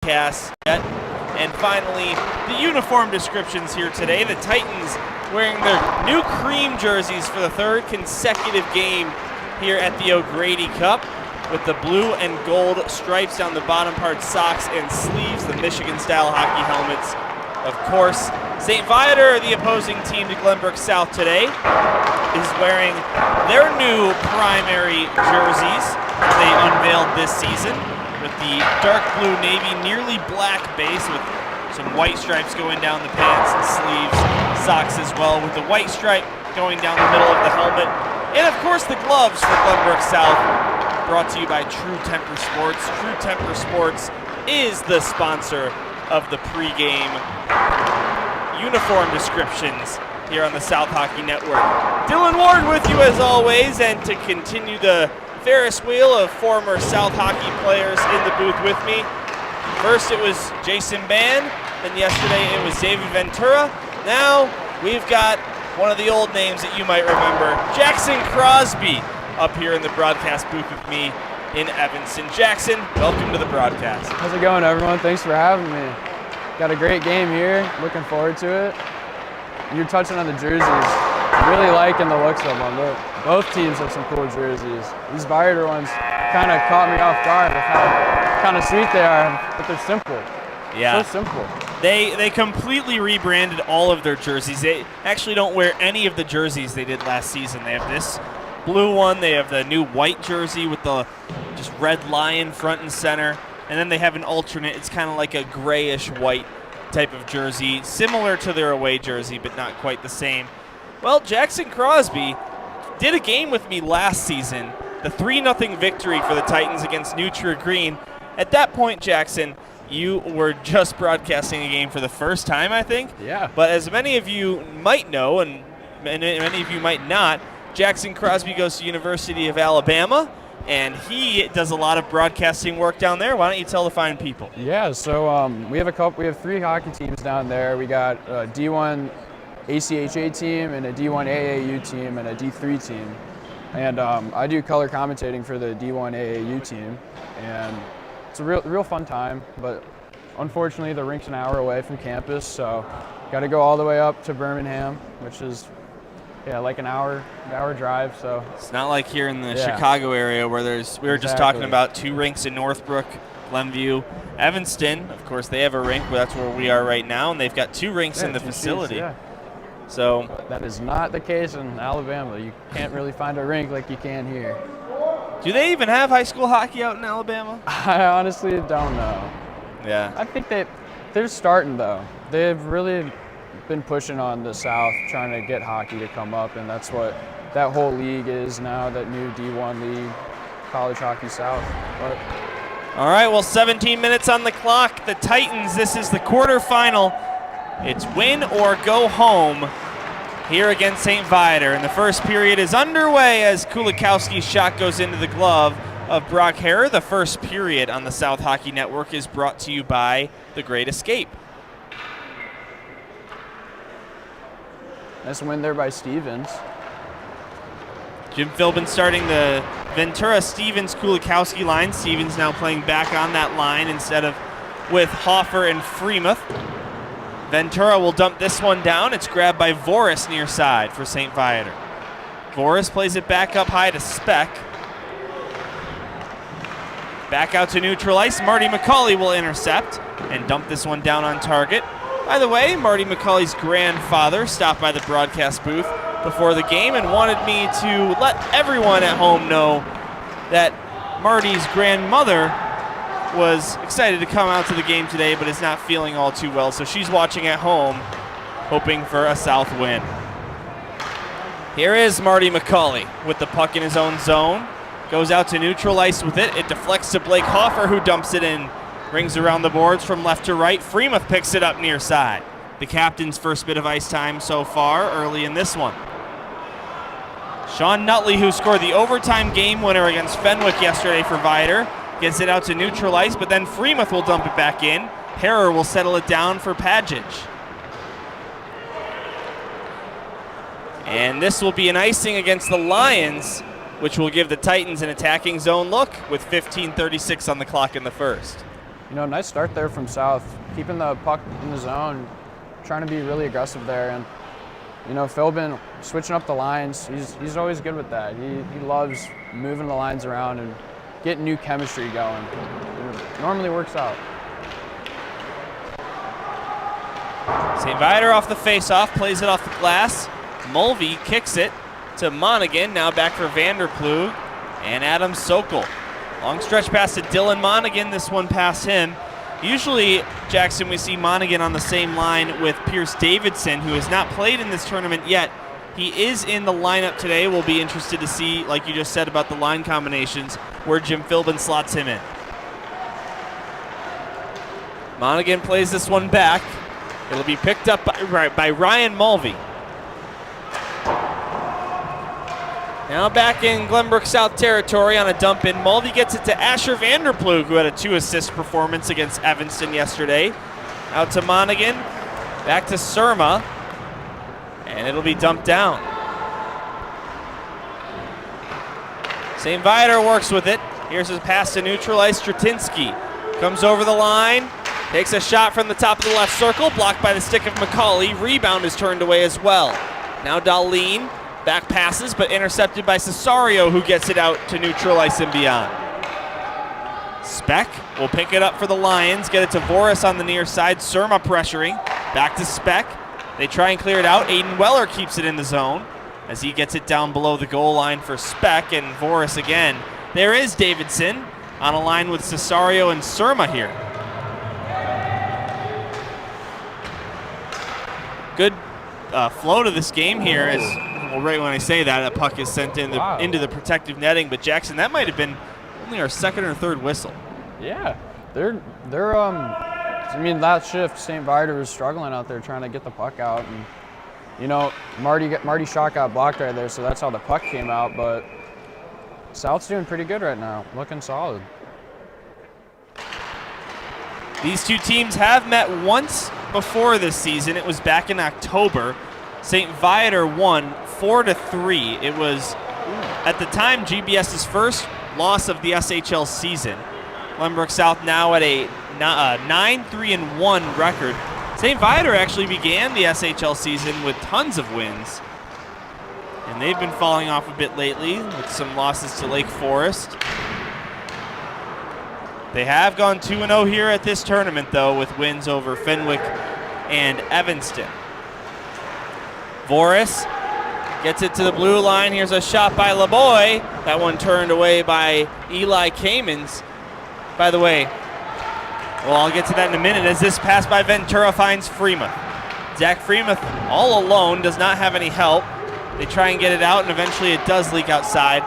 broadcast yet. And finally, the uniform descriptions here today. The Titans wearing their new cream jerseys for the third consecutive game here at the O'Grady Cup, with the blue and gold stripes down the bottom part, socks and sleeves, the Michigan-style hockey helmets. Of course, St. Viator, the opposing team to Glenbrook South today, is wearing their new primary jerseys they unveiled this season, with the dark blue navy, nearly black base with some white stripes going down the pants and sleeves, socks as well, with the white stripe going down the middle of the helmet. And of course the gloves for Glenbrook South, brought to you by True Temper Sports. True Temper Sports is the sponsor of the pregame uniform descriptions here on the South Hockey Network. Dylan Ward with you as always, and to continue the Ferris wheel of former South hockey players in the booth with me. First it was Jason Band, then yesterday it was David Ventura. Now we've got one of the old names that you might remember, Jackson Crosby, up here in the broadcast booth with me in Evanston. Jackson, welcome to the broadcast. How's it going, everyone? Thanks for having me. Got a great game here, looking forward to it. You're touching on the jerseys. Really liking the looks of them. Both teams have some cool jerseys. These Viator ones kind of caught me off guard with how kind of sweet they are, but they're simple. Yeah. So simple. They completely rebranded all of their jerseys. They actually don't wear any of the jerseys they did last season. They have this blue one, they have the new white jersey with the just red lion front and center, and then they have an alternate. It's kind of like a grayish white type of jersey, similar to their away jersey, but not quite the same. Well, Jackson Crosby did a game with me last season, the 3-0 victory for the Titans against Neutra Green. At that point, Jackson, you were just broadcasting a game for the first time, I think. Yeah. But as many of you might know, and many of you might not, Jackson Crosby goes to University of Alabama, and he does a lot of broadcasting work down there. Why don't you tell the fine people? Yeah, so we have 3 hockey teams down there. We got a D1 ACHA team and a D1 AAU team and a D3 team. And I do color commentating for the D1 AAU team, and it's a real fun time, but unfortunately the rink's an hour away from campus, so got to go all the way up to Birmingham, which is like an hour drive. So it's not like here in the Chicago area where we were just talking about 2 rinks in Northbrook, Glenview, Evanston. Of course, they have a rink, but that's where we are right now, and they've got 2 rinks in the facility. Yeah. So that is not the case in Alabama. You can't really find a rink like you can here. Do they even have high school hockey out in Alabama? I honestly don't know. Yeah. I think they're starting though. They've really been pushing on the South, trying to get hockey to come up, and that's what that whole league is now, that new D1 league, College Hockey South. But all right, well, 17 minutes on the clock. The Titans, this is the quarterfinal. It's win or go home here against St. Viator. And the first period is underway as Kulikowski's shot goes into the glove of Brock Harrer. The first period on the South Hockey Network is brought to you by The Great Escape. Nice win there by Stevens. Jim Philbin starting the Ventura, Stevens, Kulikowski line. Stevens now playing back on that line instead of with Hoffer and Freemuth. Ventura will dump this one down. It's grabbed by Voris near side for St. Viator. Voris plays it back up high to Speck. Back out to neutral ice. Marty McCauley will intercept and dump this one down on target. By the way, Marty McCauley's grandfather stopped by the broadcast booth before the game and wanted me to let everyone at home know that Marty's grandmother was excited to come out to the game today, but is not feeling all too well, so she's watching at home, hoping for a South win. Here is Marty McCauley with the puck in his own zone. Goes out to neutral ice with it. It deflects to Blake Hoffer, who dumps it in. Rings around the boards from left to right. Freemuth picks it up near side. The captain's first bit of ice time so far early in this one. Sean Nutley, who scored the overtime game winner against Fenwick yesterday for Viator, gets it out to neutral ice, but then Freemuth will dump it back in. Harrer will settle it down for Padgett. And this will be an icing against the Lions, which will give the Titans an attacking zone look with 15:36 on the clock in the first. nice start there from South, keeping the puck in the zone, trying to be really aggressive there. And, Philbin switching up the lines, he's always good with that. He loves moving the lines around and getting new chemistry going. It normally works out. St. Viator off the face-off, plays it off the glass. Mulvey kicks it to Monaghan, now back for Vanderplug and Adam Sokol. Long stretch pass to Dylan Monaghan, this one past him. Usually, Jackson, we see Monaghan on the same line with Pierce Davidson, who has not played in this tournament yet. He is in the lineup today. We'll be interested to see, like you just said about the line combinations, where Jim Philbin slots him in. Monaghan plays this one back. It'll be picked up by Ryan Mulvey. Now back in Glenbrook South territory on a dump in. Mulvey gets it to Asher Vanderplug, who had a 2-assist performance against Evanston yesterday. Out to Monaghan, back to Surma, and it'll be dumped down. St. Viator works with it. Here's his pass to neutralize Stratinsky. Comes over the line, takes a shot from the top of the left circle, blocked by the stick of McCauley. Rebound is turned away as well. Now Darlene. Back passes, but intercepted by Cesario, who gets it out to neutralize him beyond. Speck will pick it up for the Lions, get it to Voris on the near side. Surma pressuring. Back to Speck. They try and clear it out. Aiden Weller keeps it in the zone as he gets it down below the goal line for Speck, and Voris again. There is Davidson on a line with Cesario and Surma here. Good flow to this game here as... Well, right when I say that, a puck is sent into the protective netting. But Jackson, that might have been only our second or third whistle. Yeah, they're that shift, St. Viator was struggling out there trying to get the puck out, and Marty shot got blocked right there, so that's how the puck came out. But South's doing pretty good right now, looking solid. These two teams have met once before this season. It was back in October. St. Viator won 4-3. It was, at the time, GBS's first loss of the SHL season. Glenbrook South now at a 9-3-1 record. St. Viator actually began the SHL season with tons of wins. And they've been falling off a bit lately with some losses to Lake Forest. They have gone 2-0 here at this tournament, though, with wins over Fenwick and Evanston. Voris gets it to the blue line. Here's a shot by LeBoy. That one turned away by Eli Kamens. By the way, well, I'll get to that in a minute as this pass by Ventura finds Freemuth. Zach Freemuth all alone, does not have any help. They try and get it out, and eventually it does leak outside.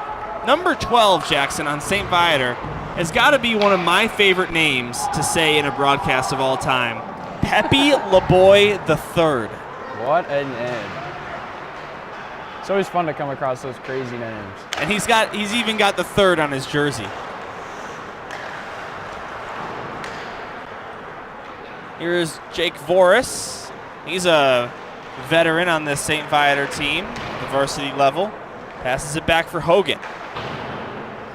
Number 12, Jackson, on St. Viator, has got to be one of my favorite names to say in a broadcast of all time. Pepe LeBoy III. What a name. It's always fun to come across those crazy names. And he's even got the third on his jersey. Here's Jake Voris. He's a veteran on this St. Viator team, the varsity level. Passes it back for Hogan.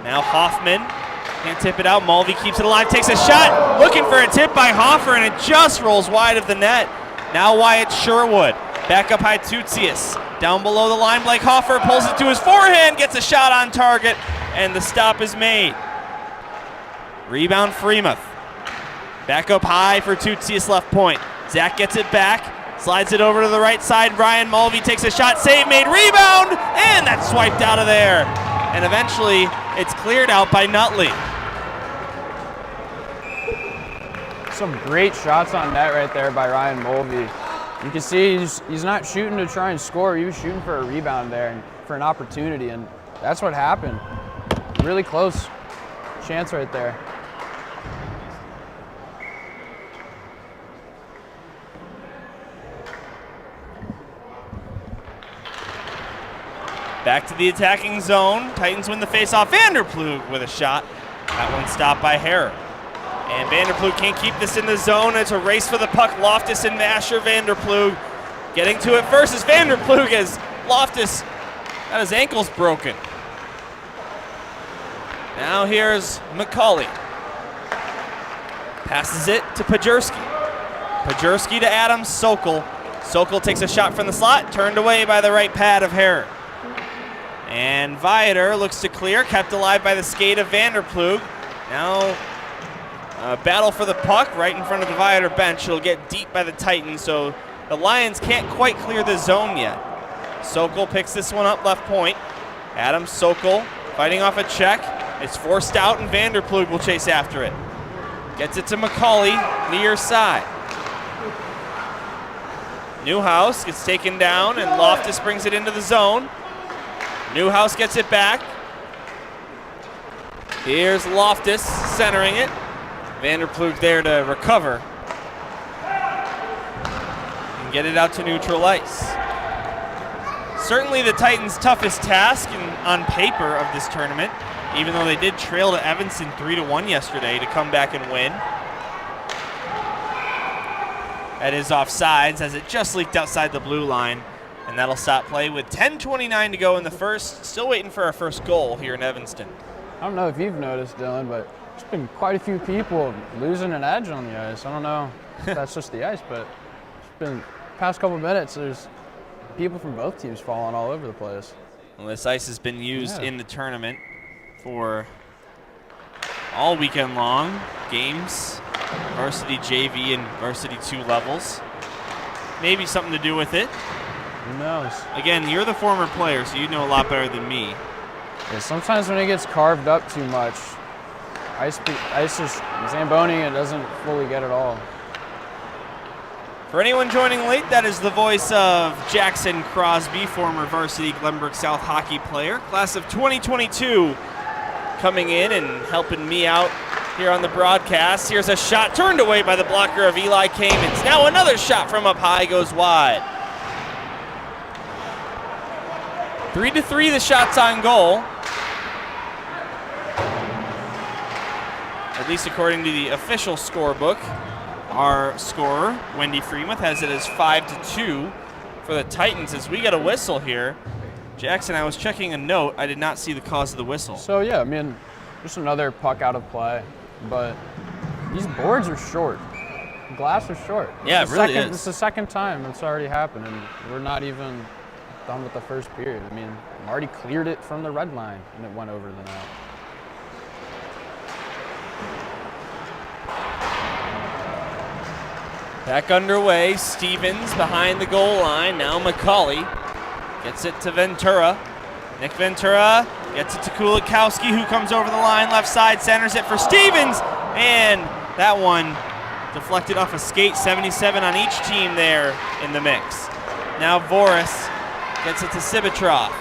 Now Hoffman can't tip it out. Mulvey keeps it alive, takes a shot, looking for a tip by Hoffer, and it just rolls wide of the net. Now Wyatt Sherwood. Back up high, Tutsius. Down below the line, Blake Hoffer pulls it to his forehand, gets a shot on target, and the stop is made. Rebound Freemuth. Back up high for Tutsius left point. Zach gets it back, slides it over to the right side. Brian Mulvey takes a shot, save made, rebound, and that's swiped out of there. And eventually, it's cleared out by Nutley. Some great shots on net right there by Ryan Mulvey. You can see he's not shooting to try and score. He was shooting for a rebound there and for an opportunity, and that's what happened. Really close chance right there. Back to the attacking zone. Titans win the faceoff. Vanderplug with a shot. That one stopped by Harrer. And Vanderplug can't keep this in the zone. It's a race for the puck. Loftus and Masher. Vanderplug getting to it first as Vanderplug as Loftus got his ankles broken. Now here's McCauley. Passes it to Pajerski. Pajerski to Adams Sokol. Sokol takes a shot from the slot, turned away by the right pad of Herr. And Viator looks to clear, kept alive by the skate of Vanderplug. Now a battle for the puck right in front of the Viator bench. It'll get deep by the Titans, so the Lions can't quite clear the zone yet. Sokol picks this one up left point. Adams Sokol fighting off a check. It's forced out, and Vanderplug will chase after it. Gets it to McCauley, near side. Newhouse gets taken down, and Loftus brings it into the zone. Newhouse gets it back. Here's Loftus centering it. Vanderplug there to recover and get it out to neutral ice. Certainly the Titans' toughest task on paper of this tournament, even though they did trail to Evanston 3-1 yesterday to come back and win. That is offsides as it just leaked outside the blue line, and that'll stop play with 10:29 to go in the first. Still waiting for our first goal here in Evanston. I don't know if you've noticed, Dylan, but there's been quite a few people losing an edge on the ice. I don't know if that's just the ice, but it's been past couple minutes, there's people from both teams falling all over the place. Well, this ice has been used in the tournament for all weekend long games, varsity JV and varsity 2 levels. Maybe something to do with it. Who knows? Again, you're the former player, so you know a lot better than me. Yeah, sometimes when it gets carved up too much, ice is Zamboning and doesn't fully get it all. For anyone joining late, that is the voice of Jackson Crosby, former varsity Glenbrook South hockey player, class of 2022, coming in and helping me out here on the broadcast. Here's a shot turned away by the blocker of Eli Kamens. Now another shot from up high goes wide. 3-3 the shots on goal. At least according to the official scorebook. Our scorer, Wendy Freemuth, has it as 5-2 for the Titans as we get a whistle here. Jackson, I was checking a note. I did not see the cause of the whistle. So, yeah, I mean, just another puck out of play. But these boards are short. The glass is short. Yeah, it really is. It's the second time it's already happened, and we're not even done with the first period. I mean, Marty cleared it from the red line, and it went over the net. Back underway, Stevens behind the goal line. Now McCauley gets it to Ventura. Nick Ventura gets it to Kulikowski, who comes over the line, left side, centers it for Stevens, and that one deflected off a skate. 77 on each team there in the mix. Now Voris gets it to Sibitrov.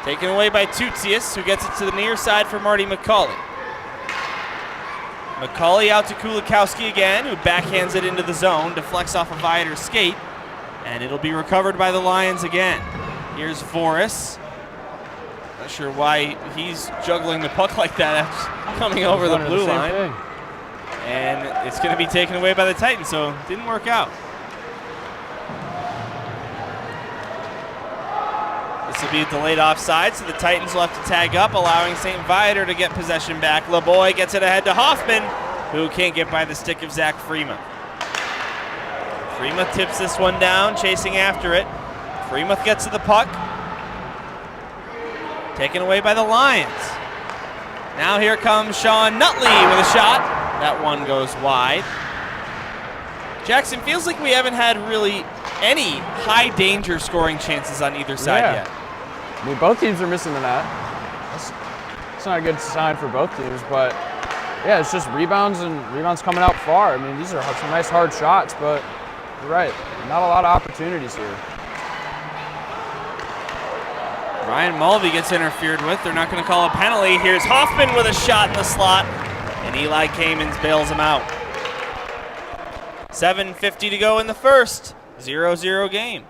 Taken away by Tutsius, who gets it to the near side for Marty McCauley. McCauley out to Kulikowski again, who backhands it into the zone, deflects off a Viator skate, and it'll be recovered by the Lions again. Here's Voris. Not sure why he's juggling the puck like that after coming over the blue line. And it's going to be taken away by the Titans, so it didn't work out. This will be a delayed offside, so the Titans will have to tag up, allowing St. Viator to get possession back. LeBoy gets it ahead to Hoffman, who can't get by the stick of Zach Freemuth. Freemuth tips this one down, chasing after it. Freemuth gets to the puck. Taken away by the Lions. Now here comes Sean Nutley with a shot. That one goes wide. Jackson, feels like we haven't had really any high danger scoring chances on either side yet. I mean, both teams are missing the net. It's not a good sign for both teams, but yeah, it's just rebounds and rebounds coming out far. I mean, these are some nice hard shots, but you're right, not a lot of opportunities here. Ryan Mulvey gets interfered with. They're not going to call a penalty. Here's Hoffman with a shot in the slot, and Eli Kamens bails him out. 7:50 to go in the first. 0-0 game.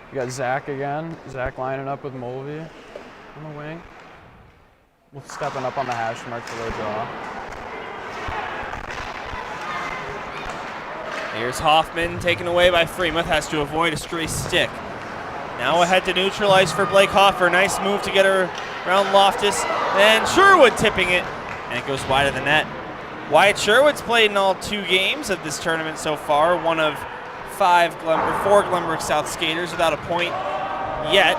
You got Zach again. Zach lining up with Mulvey on the wing. We're stepping up on the hash mark for their draw. Here's Hoffman, taken away by Freemuth, has to avoid a stray stick. Now ahead to neutral ice for Blake Hoffer. Nice move to get her around Loftus. And Sherwood tipping it and it goes wide of the net. Wyatt Sherwood's played in all 2 games of this tournament so far, one of 4 Glenbrook South skaters without a point yet.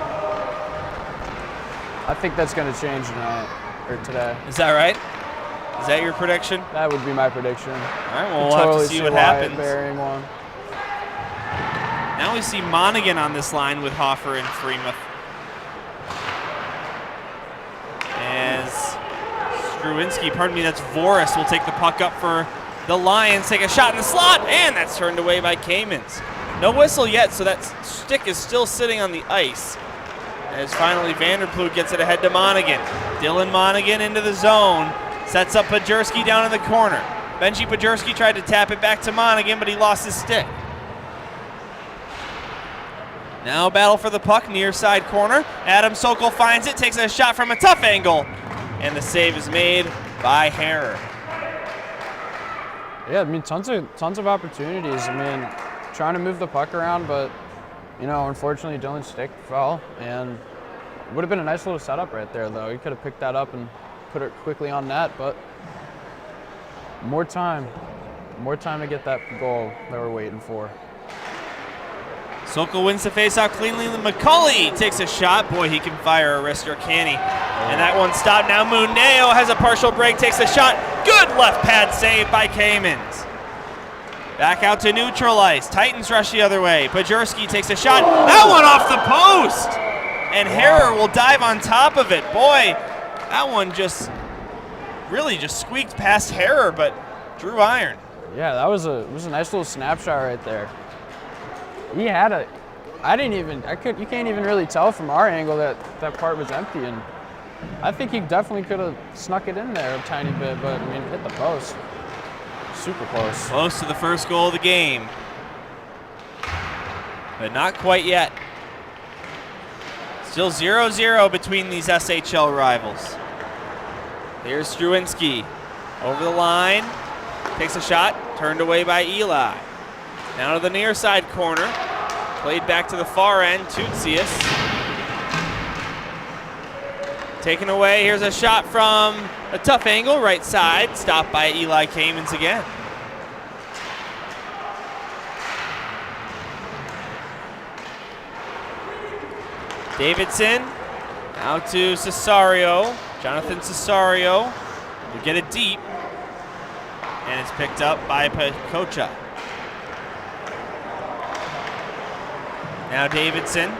I think that's going to change tonight, or today. Is that right? Is that your prediction? That would be my prediction. All right, well, we'll have to see what happens. Burying one. Now we see Monaghan on this line with Hoffer and Freemuth. As Struwinski, that's Voris, will take the puck up for the Lions, take a shot in the slot, and that's turned away by Kamens. No whistle yet, so that stick is still sitting on the ice. As finally Vanderploeg gets it ahead to Monaghan. Dylan Monaghan into the zone, sets up Pajerski down in the corner. Benji Pajerski tried to tap it back to Monaghan, but he lost his stick. Now battle for the puck, near side corner. Adam Sokol finds it, takes a shot from a tough angle, and the save is made by Harrer. Yeah, I mean, tons of opportunities. I mean, trying to move the puck around, but, you know, unfortunately Dylan's stick fell, and it would have been a nice little setup right there, though. He could have picked that up and put it quickly on net, but more time to get that goal that we're waiting for. Sokol wins the faceoff cleanly. McCauley takes a shot. Boy, he can fire a wrist, or can he? And that one stopped. Now Muneo has a partial break, takes a shot. Good left pad save by Kamens. Back out to neutral ice. Titans rush the other way. Pajerski takes a shot. That one off the post! And Harrer will dive on top of it. Boy, that one really just squeaked past Harrer, but drew iron. Yeah, it was a nice little snapshot right there. He had you can't even really tell from our angle that part was empty, and I think he definitely could have snuck it in there a tiny bit, but I mean, hit the post. Super close. Close to the first goal of the game, but not quite yet. Still 0-0 between these SHL rivals. Here's Struwinski over the line, takes a shot, turned away by Eli. Now to the near side corner, played back to the far end, Tutsius. Taken away, here's a shot from a tough angle, right side, stopped by Eli Kamens again. Davidson, now to Cesario, Jonathan Cesario, will get it deep, and it's picked up by Pacocha. Now Davidson,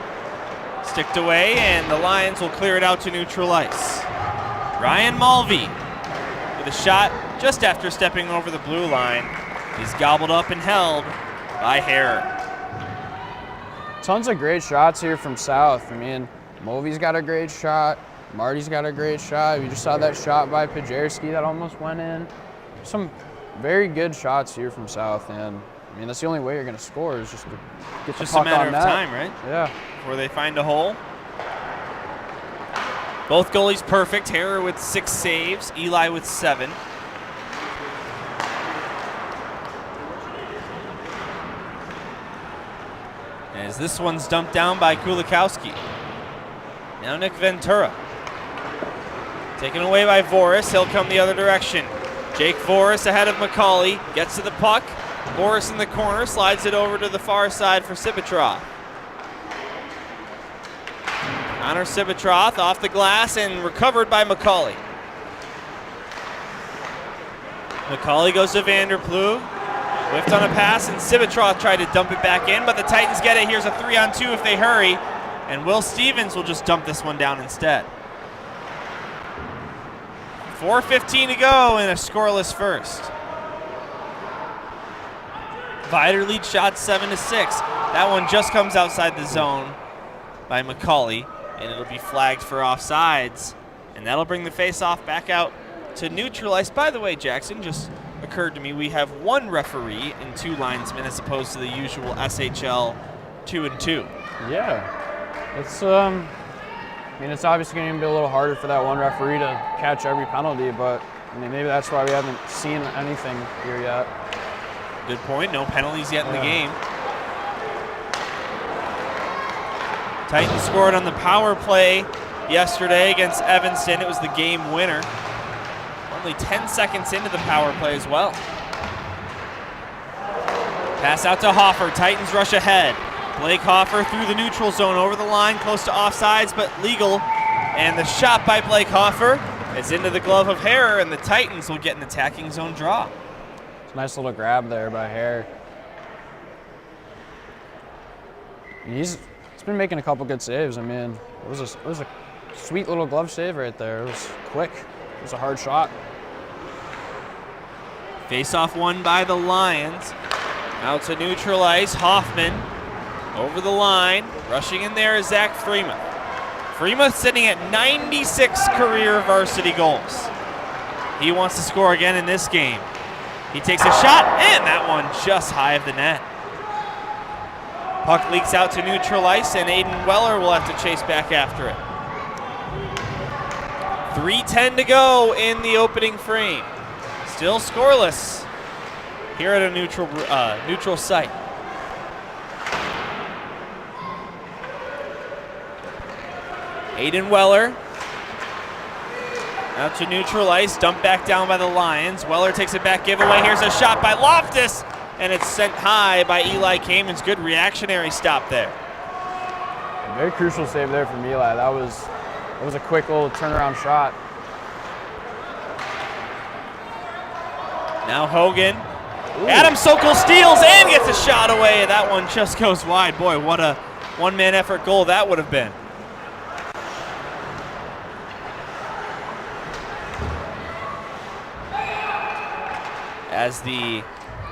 sticked away, and the Lions will clear it out to neutral ice. Ryan Mulvey with a shot just after stepping over the blue line. He's gobbled up and held by Harrer. Tons of great shots here from South. I mean, Mulvey's got a great shot. Marty's got a great shot. We just saw that shot by Pajerski that almost went in. Some very good shots here from South, and I mean, that's the only way you're going to score is just to get the puck on net. Just a matter of time, right? Yeah. Before they find a hole. Both goalies perfect. Harrer with 6 saves, Eli with 7. As this one's dumped down by Kulikowski. Now Nick Ventura. Taken away by Voris. He'll come the other direction. Jake Voris ahead of McCauley. Gets to the puck. Voris in the corner. Slides it over to the far side for Sibitroff. Connor Sibitroff off the glass and recovered by McCauley. McCauley goes to Vanderploeg. Whiffed on a pass, and Sibitroff tried to dump it back in, but the Titans get it. Here's a 3-on-2 if they hurry, and Will Stevens will just dump this one down instead. 4:15 to go in a scoreless first. Viator lead shot 7-6. That one just comes outside the zone by McCauley, and it'll be flagged for offsides, and that'll bring the face-off back out to neutral ice. By the way, Jackson, just occurred to me, we have 1 referee and 2 linesmen as opposed to the usual SHL 2-2. Yeah, it's I mean, it's obviously going to be a little harder for that one referee to catch every penalty, but I mean, maybe that's why we haven't seen anything here yet. Good point. No penalties yet in the game. Titans scored on the power play yesterday against Evanston. It was the game winner. Only 10 seconds into the power play as well. Pass out to Hoffer. Titans rush ahead. Blake Hoffer through the neutral zone, over the line, close to offsides, but legal. And the shot by Blake Hoffer is into the glove of Hare, and the Titans will get an attacking zone draw. It's a nice little grab there by Hare. He's been making a couple good saves. I mean, it was a sweet little glove save right there. It was quick. It was a hard shot. Face-off won by the Lions. Out to neutral ice. Hoffman over the line. Rushing in there is Zach Freemuth. Freemuth sitting at 96 career varsity goals. He wants to score again in this game. He takes a shot, and that one just high of the net. Puck leaks out to neutral ice, and Aiden Weller will have to chase back after it. 3:10 to go in the opening frame. Still scoreless here at a neutral site. Aiden Weller out to neutral ice, dumped back down by the Lions. Weller takes it back, giveaway. Here's a shot by Loftus, and it's sent high by Eli Kamens. Good reactionary stop there. A very crucial save there from Eli. That was a quick little turnaround shot. Now Hogan. Ooh. Adam Sokol steals and gets a shot away. That one just goes wide. Boy, what a one-man effort goal that would have been. As the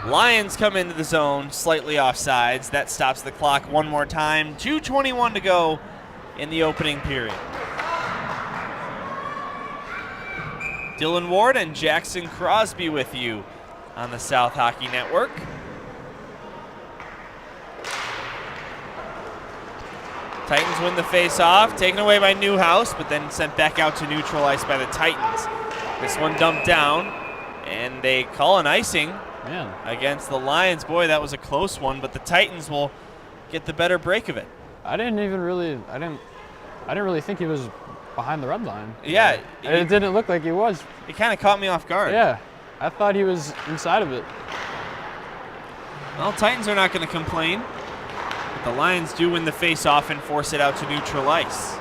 Lions come into the zone, slightly offsides. That stops the clock one more time. 2:21 to go in the opening period. Dylan Ward and Jackson Crosby with you on the South Hockey Network. Titans win the face-off, taken away by Newhouse, but then sent back out to neutral ice by the Titans. This one dumped down, and they call an icing against the Lions. Boy, that was a close one, but the Titans will get the better break of it. I didn't really think he was behind the red line. Yeah. It didn't look like he was. It kind of caught me off guard. Yeah. I thought he was inside of it. Well, Titans are not going to complain. But the Lions do win the face-off and force it out to neutral ice.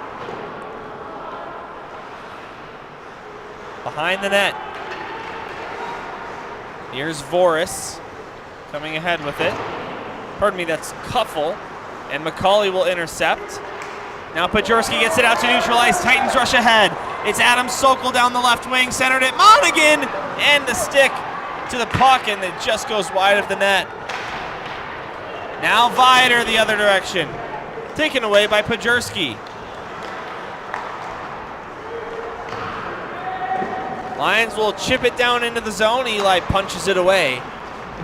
Behind the net. Here's Voris coming ahead with it. Pardon me, that's Kuffel. And McCauley will intercept. Now Pajorski gets it out to neutral ice. Titans rush ahead. It's Adam Sokol down the left wing, centered it. Monaghan and the stick to the puck, and it just goes wide of the net. Now Viator the other direction. Taken away by Pajorski. Lions will chip it down into the zone. Eli punches it away.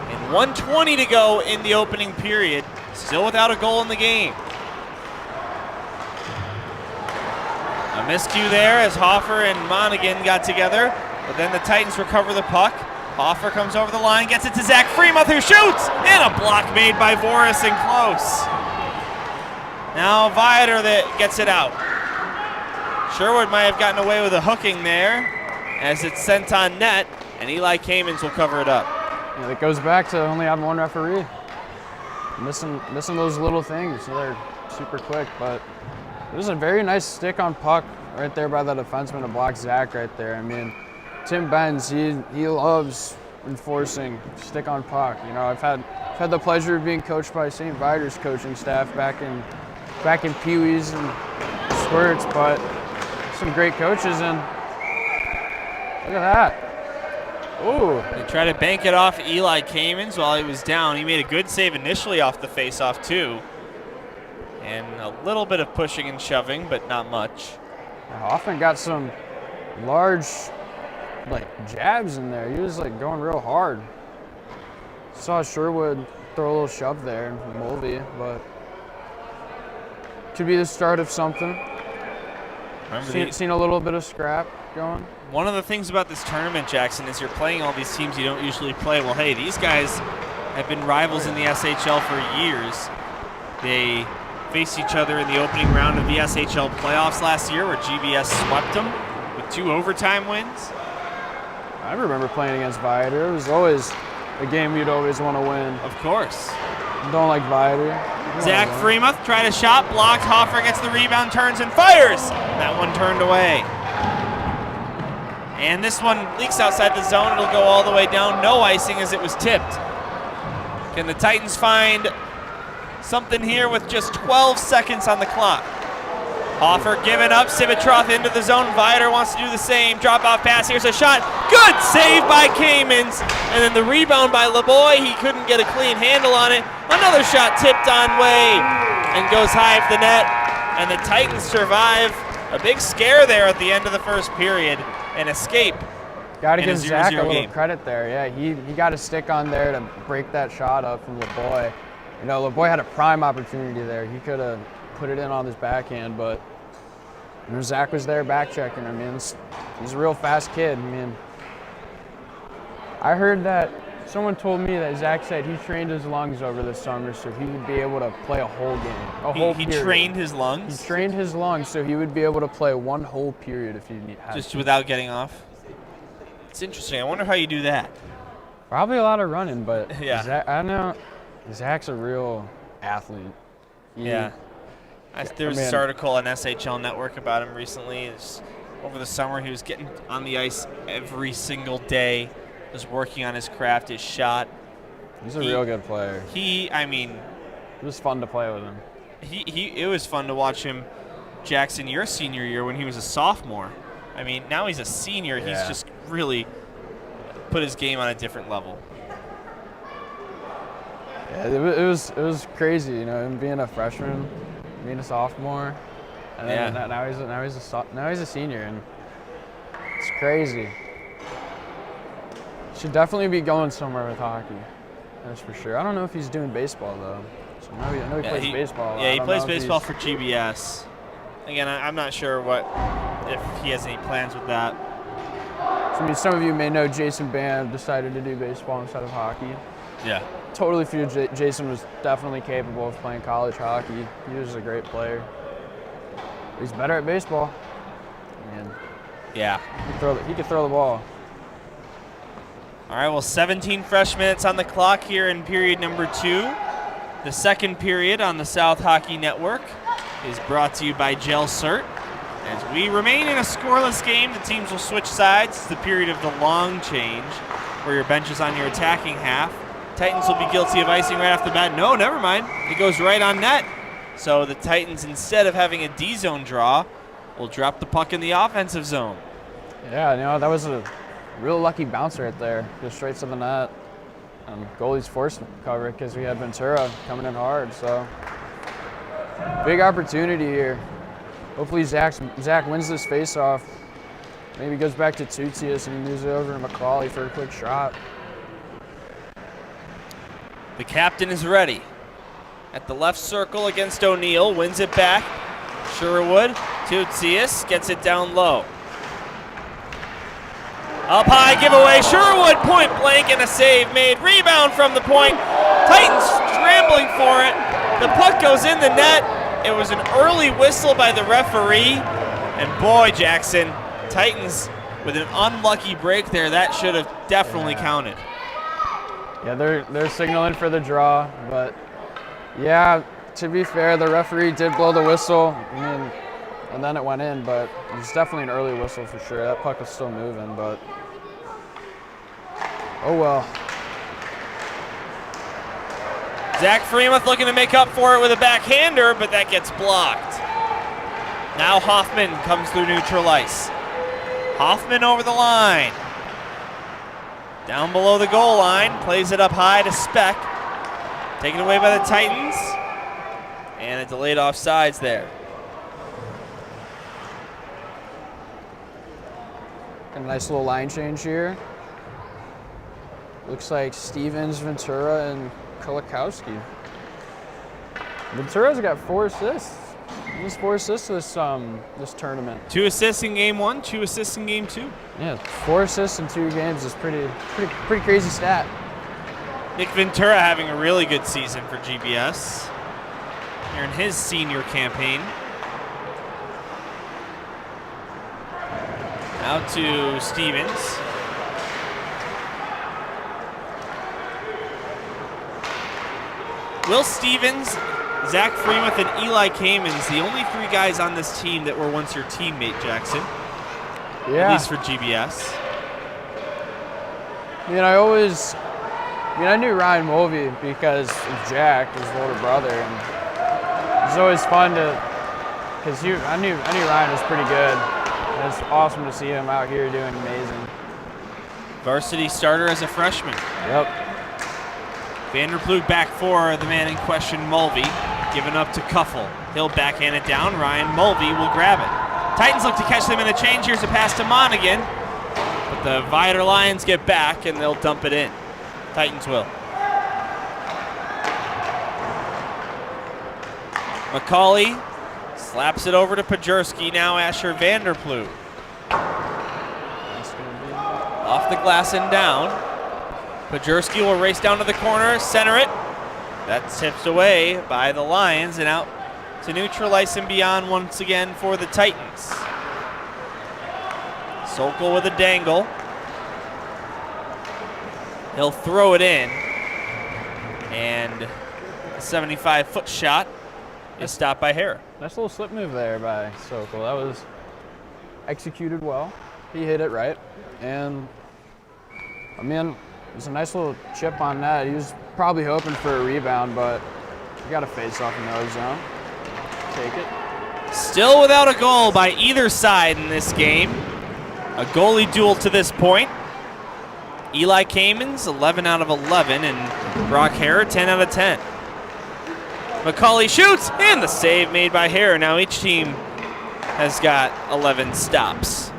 And 1:20 to go in the opening period. Still without a goal in the game. A miscue there as Hoffer and Monaghan got together, but then the Titans recover the puck. Hoffer comes over the line, gets it to Zach Freemuth, who shoots, and a block made by Voris and close. Now Viator that gets it out. Sherwood might have gotten away with a hooking there as it's sent on net, and Eli Kamens will cover it up. Yeah, it goes back to only having one referee. Missing those little things. They're super quick, but it was a very nice stick on puck right there by the defenseman to block Zach right there. I mean, Tim Benz, he loves enforcing stick on puck. You know, I've had the pleasure of being coached by St. Viator's coaching staff back in Pee-wees and Squirts, but some great coaches, and look at that. Ooh. They try to bank it off Eli Kamens while he was down. He made a good save initially off the faceoff too. And a little bit of pushing and shoving, but not much. Hoffman got some large jabs in there. He was going real hard. Saw Sherwood throw a little shove there in Mulvey, but could be the start of something. Seen a little bit of scrap going. One of the things about this tournament, Jackson, is you're playing all these teams you don't usually play. Well, hey, these guys have been rivals in the SHL for years. They faced each other in the opening round of the SHL playoffs last year, where GBS swept them with 2 overtime wins. I remember playing against Viator. It was always a game you'd always want to win. Of course. Don't like Viator. Zach Freemuth tried a shot, blocked. Hoffer gets the rebound, turns and fires. That one turned away. And this one leaks outside the zone. It'll go all the way down. No icing as it was tipped. Can the Titans find something here with just 12 seconds on the clock? Hoffer giving up. Civitroth into the zone. Viator wants to do the same. Drop off pass. Here's a shot. Good save by Kamens. And then the rebound by LeBoy. He couldn't get a clean handle on it. Another shot tipped on way and goes high of the net. And the Titans survive a big scare there at the end of the first period and escape. Got to give 0-0 Zach a little game. credit there. Yeah, he got a stick on there to break that shot up from LeBoy. You know, LeBoy had a prime opportunity there. He could have put it in on his backhand, but you know, Zach was there back checking. I mean, he's a real fast kid. I mean, I heard that someone told me that Zach said he trained his lungs over the summer so he would be able to play a whole game, He trained his lungs? He trained his lungs so he would be able to play one whole period if he had Just to. without getting off? It's interesting. I wonder how you do that. Probably a lot of running, but Yeah. Zach, I know Zach's a real athlete. Yeah. There was this article on SHL Network about him recently. Over the summer, he was getting on the ice every single day, was working on his craft, his shot. He's a real good player. It was fun to play with him. It was fun to watch him, Jackson, your senior year when he was a sophomore. I mean, now he's a senior. Yeah. He's just really put his game on a different level. Yeah, it was crazy, you know, him being a freshman, being a sophomore, and then now he's a senior, and it's crazy. Should definitely be going somewhere with hockey, that's for sure. I don't know if he's doing baseball though. So I know he plays baseball. Yeah, he plays baseball for GBS. Again, I'm not sure if he has any plans with that. I mean, some of you may know Jason Band decided to do baseball instead of hockey. Yeah. Totally feel Jason was definitely capable of playing college hockey. He was a great player. He's better at baseball. Man. Yeah. He could throw the ball. All right, well, 17 fresh minutes on the clock here in period number 2. The second period on the South Hockey Network is brought to you by Gel Cert. As we remain in a scoreless game, the teams will switch sides. It's the period of the long change, where your bench is on your attacking half. Titans will be guilty of icing right off the bat. No, never mind. It goes right on net. So the Titans, instead of having a D-zone draw, will drop the puck in the offensive zone. Yeah, you know, that was a real lucky bounce right there. Just straight to the net. And goalie's forced to cover it because we had Ventura coming in hard. So big opportunity here. Hopefully Zach wins this faceoff. Maybe goes back to Tutius and he moves it over to McCauley for a quick shot. The captain is ready. At the left circle against O'Neill, wins it back. Sherwood, Tutius gets it down low. Up high, giveaway. Sherwood point blank and a save made. Rebound from the point. Titans scrambling for it. The puck goes in the net. It was an early whistle by the referee. And boy, Jackson, Titans with an unlucky break there. That should have definitely counted. Yeah, they're signaling for the draw, but yeah, to be fair, the referee did blow the whistle. I mean, and then it went in, but it was definitely an early whistle for sure. That puck was still moving, but oh well. Zach Freemuth looking to make up for it with a backhander, but that gets blocked. Now Hoffman comes through neutral ice. Hoffman over the line. Down below the goal line, plays it up high to Speck. Taken away by the Titans. And a delayed offsides there. A nice little line change here. Looks like Stevens, Ventura, and Kulikowski. Ventura's got 4 assists. He's 4 assists this tournament. 2 assists in game 1, 2 assists in game 2. Yeah, 4 assists in 2 games is pretty crazy stat. Nick Ventura having a really good season for GBS here in his senior campaign. Out to Stevens. Will Stevens, Zach Freemuth, and Eli Kamens, the only 3 guys on this team that were once your teammate, Jackson. Yeah. At least for GBS. I knew Ryan Mulvey because of Jack, his older brother, and it was always fun because I knew Ryan was pretty good. And it's awesome to see him out here doing amazing. Varsity starter as a freshman. Yep. Vanderploeg back for the man in question, Mulvey. Given up to Kuffel. He'll backhand it down. Ryan Mulvey will grab it. Titans look to catch them in a change. Here's a pass to Monaghan. But the Viator Lions get back, and they'll dump it in. Titans will. McCauley slaps it over to Pajerski. Now Asher Vanderploeg. Off the glass and down. Pajerski will race down to the corner, center it. That's tipped away by the Lions and out to neutral ice and beyond once again for the Titans. Sokol with a dangle. He'll throw it in. And a 75-foot shot is stopped by Hare. Nice little slip move there by Sokol. That was executed well. He hit it right. And, I mean, it was a nice little chip on that. He was probably hoping for a rebound, but he got a face off in the nose zone. Take it. Still without a goal by either side in this game. A goalie duel to this point. Eli Kamens, 11 out of 11, and Brock Hare, 10 out of 10. McCauley shoots, and the save made by Hare. Now each team has got 11 stops.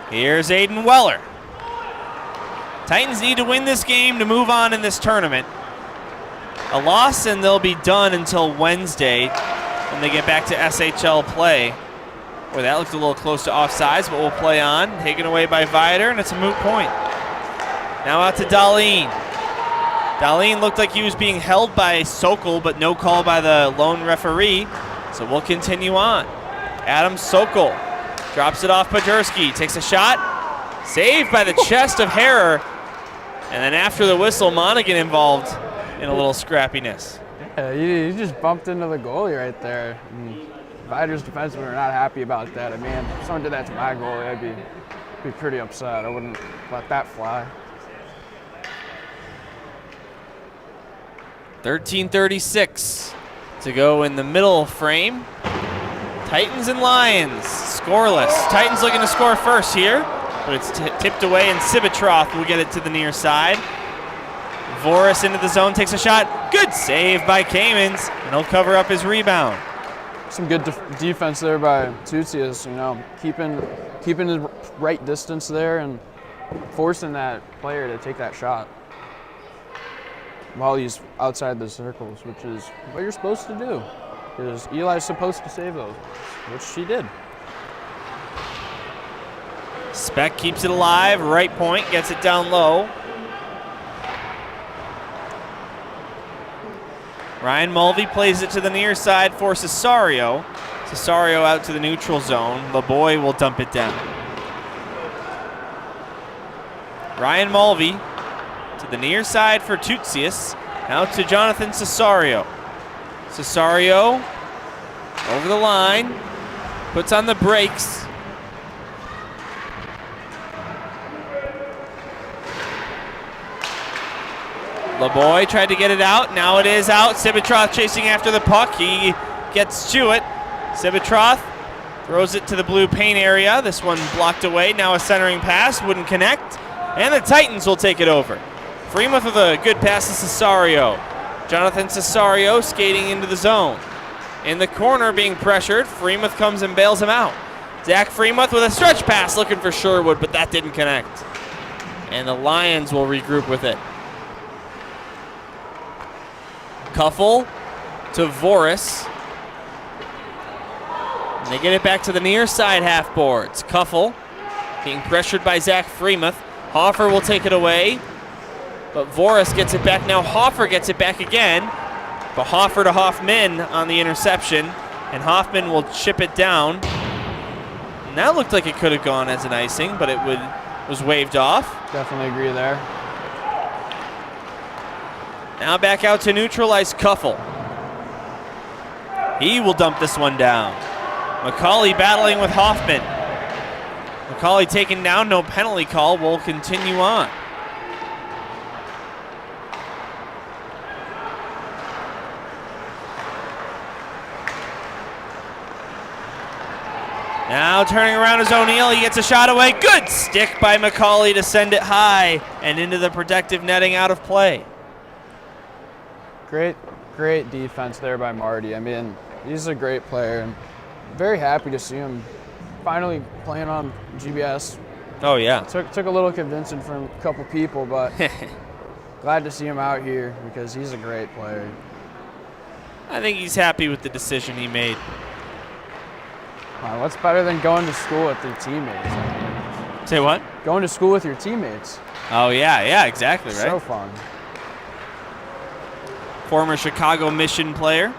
Here's Aiden Weller. Titans need to win this game to move on in this tournament. A loss and they'll be done until Wednesday when they get back to SHL play. Boy, that looked a little close to offsides, but we'll play on. Taken away by Viator, and it's a moot point. Now out to Darlene. Darlene looked like he was being held by Sokol, but no call by the lone referee, so we'll continue on. Adam Sokol drops it off Pajerski, takes a shot, saved by the chest of Hare, and then after the whistle, Monaghan involved in a little scrappiness. Yeah, you just bumped into the goalie right there. Viator's defensemen are not happy about that. I mean, if someone did that to my goalie, I'd be pretty upset. I wouldn't let that fly. 13:36 to go in the middle frame. Titans and Lions, scoreless. Titans looking to score first here, but it's tipped away, and Sibitroff will get it to the near side. Voris into the zone, takes a shot. Good save by Kamens, and he'll cover up his rebound. Some good defense there by Tutsias, keeping his right distance there and forcing that player to take that shot while he's outside the circles, which is what you're supposed to do. Because Eli's supposed to save those, which she did. Speck keeps it alive, right point, gets it down low. Ryan Mulvey plays it to the near side for Cesario. Cesario out to the neutral zone. LeBoy will dump it down. Ryan Mulvey to the near side for Tutsias. Out to Jonathan Cesario. Cesario over the line, puts on the brakes. LeBoy tried to get it out. Now it is out. Sibitroff chasing after the puck. He gets to it. Sibitroff throws it to the blue paint area. This one blocked away. Now a centering pass. Wouldn't connect. And the Titans will take it over. Freemuth with a good pass to Cesario. Jonathan Cesario skating into the zone. In the corner being pressured. Freemuth comes and bails him out. Zach Freemuth with a stretch pass looking for Sherwood, but that didn't connect. And the Lions will regroup with it. Kuffel to Voris. And they get it back to the near side half boards. Kuffel being pressured by Zach Freemuth. Hoffer will take it away, but Voris gets it back. Now Hoffer gets it back again, but Hoffer to Hoffman on the interception, and Hoffman will chip it down. And that looked like it could have gone as an icing, but it would was waved off. Definitely agree there. Now back out to neutralize Kuffel. He will dump this one down. McCauley battling with Hoffman. McCauley taken down, no penalty call, will continue on. Now turning around is O'Neal, he gets a shot away. Good stick by McCauley to send it high and into the protective netting, out of play. Great defense there by Marty. I mean, he's a great player. I'm very happy to see him finally playing on GBS. Oh yeah. Took a little convincing from a couple people, but glad to see him out here because he's a great player. I think he's happy with the decision he made. What's better than going to school with your teammates? Say what? Going to school with your teammates. Oh yeah, exactly, right? So fun. Former Chicago Mission player.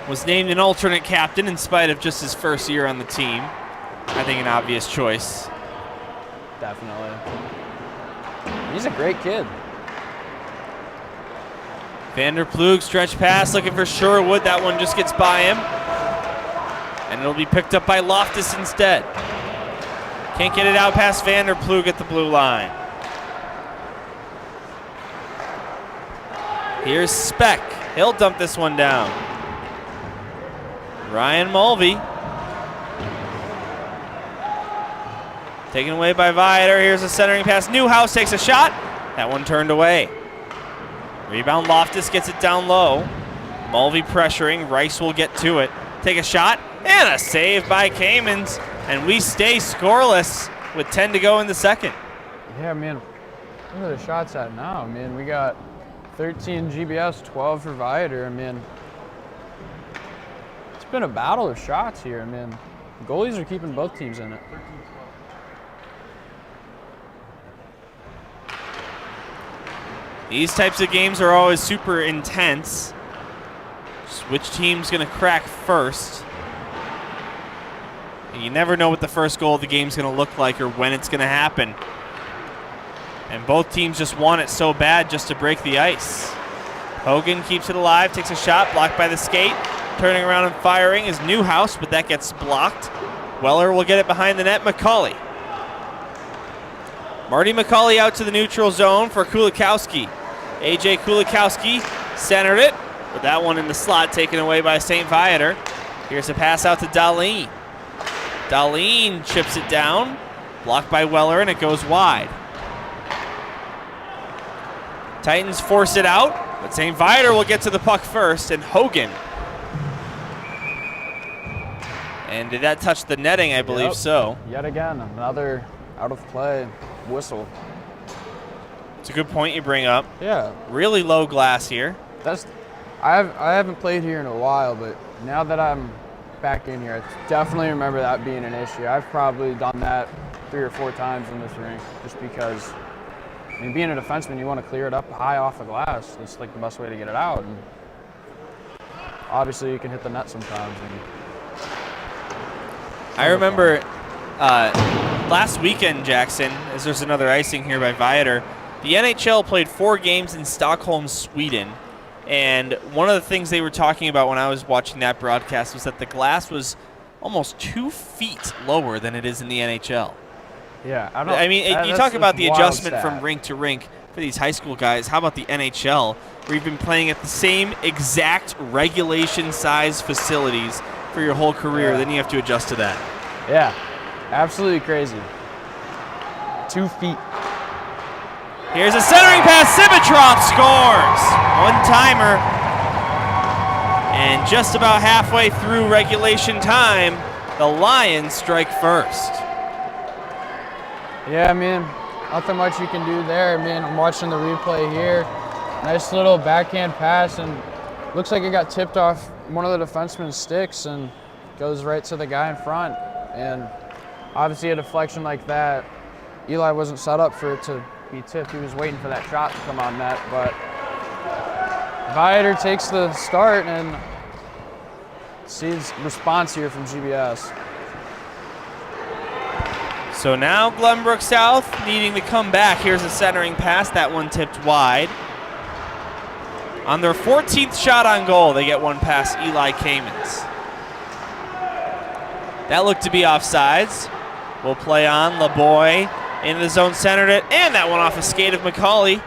Was named an alternate captain in spite of just his first year on the team. I think an obvious choice. Definitely. He's a great kid. Vanderplug stretch pass looking for Sherwood. That one just gets by him. And it'll be picked up by Loftus instead. Can't get it out past Vanderplug at the blue line. Here's Speck. He'll dump this one down. Ryan Mulvey. Taken away by Viator. Here's a centering pass. Newhouse takes a shot. That one turned away. Rebound, Loftus gets it down low. Mulvey pressuring. Rice will get to it. Take a shot. And a save by Kamens. And we stay scoreless with 10 to go in the second. Yeah, man. Where are the shots at now? Man, we got 13 GBS, 12 for Viator. I mean, it's been a battle of shots here. I mean, goalies are keeping both teams in it. These types of games are always super intense. Just which team's going to crack first? And you never know what the first goal of the game's going to look like or when it's going to happen. And both teams just want it so bad just to break the ice. Hogan keeps it alive, takes a shot, blocked by the skate. Turning around and firing is Newhouse, but that gets blocked. Weller will get it behind the net. McCauley. Marty McCauley out to the neutral zone for Kulikowski. AJ Kulikowski centered it, but that one in the slot taken away by St. Viator. Here's a pass out to Darlene. Darlene chips it down, blocked by Weller, and it goes wide. Titans force it out, but St. Viator will get to the puck first, and Hogan. And did that touch the netting? I believe so. Yet again, another out of play whistle. It's a good point you bring up. Yeah. Really low glass here. I haven't played here in a while, but now that I'm back in here, I definitely remember that being an issue. I've probably done that 3 or 4 times in this rink just because, I mean, being a defenseman, you want to clear it up high off the glass. It's like the best way to get it out. And obviously, you can hit the net sometimes. I remember last weekend, Jackson, as there's another icing here by Viator, the NHL played 4 games in Stockholm, Sweden. And one of the things they were talking about when I was watching that broadcast was that the glass was almost 2 feet lower than it is in the NHL. Yeah, I mean, you talk about the adjustment from rink to rink for these high school guys. How about the NHL, where you've been playing at the same exact regulation size facilities for your whole career, then you have to adjust to that. Yeah, absolutely crazy. 2 feet. Here's a centering pass. Simitrov scores. One-timer. And just about halfway through regulation time, the Lions strike first. Yeah, man, nothing much you can do there. Man, I'm watching the replay here. Nice little backhand pass, and looks like it got tipped off one of the defenseman's sticks and goes right to the guy in front. And obviously a deflection like that, Eli wasn't set up for it to be tipped. He was waiting for that shot to come on net, but Viator takes the start and sees response here from GBS. So now Glenbrook South needing to come back. Here's a centering pass. That one tipped wide. On their 14th shot on goal, they get one past Eli Kamens. That looked to be offsides. We'll play on. LeBoy into the zone, centered it, and that one off a skate of McCauley.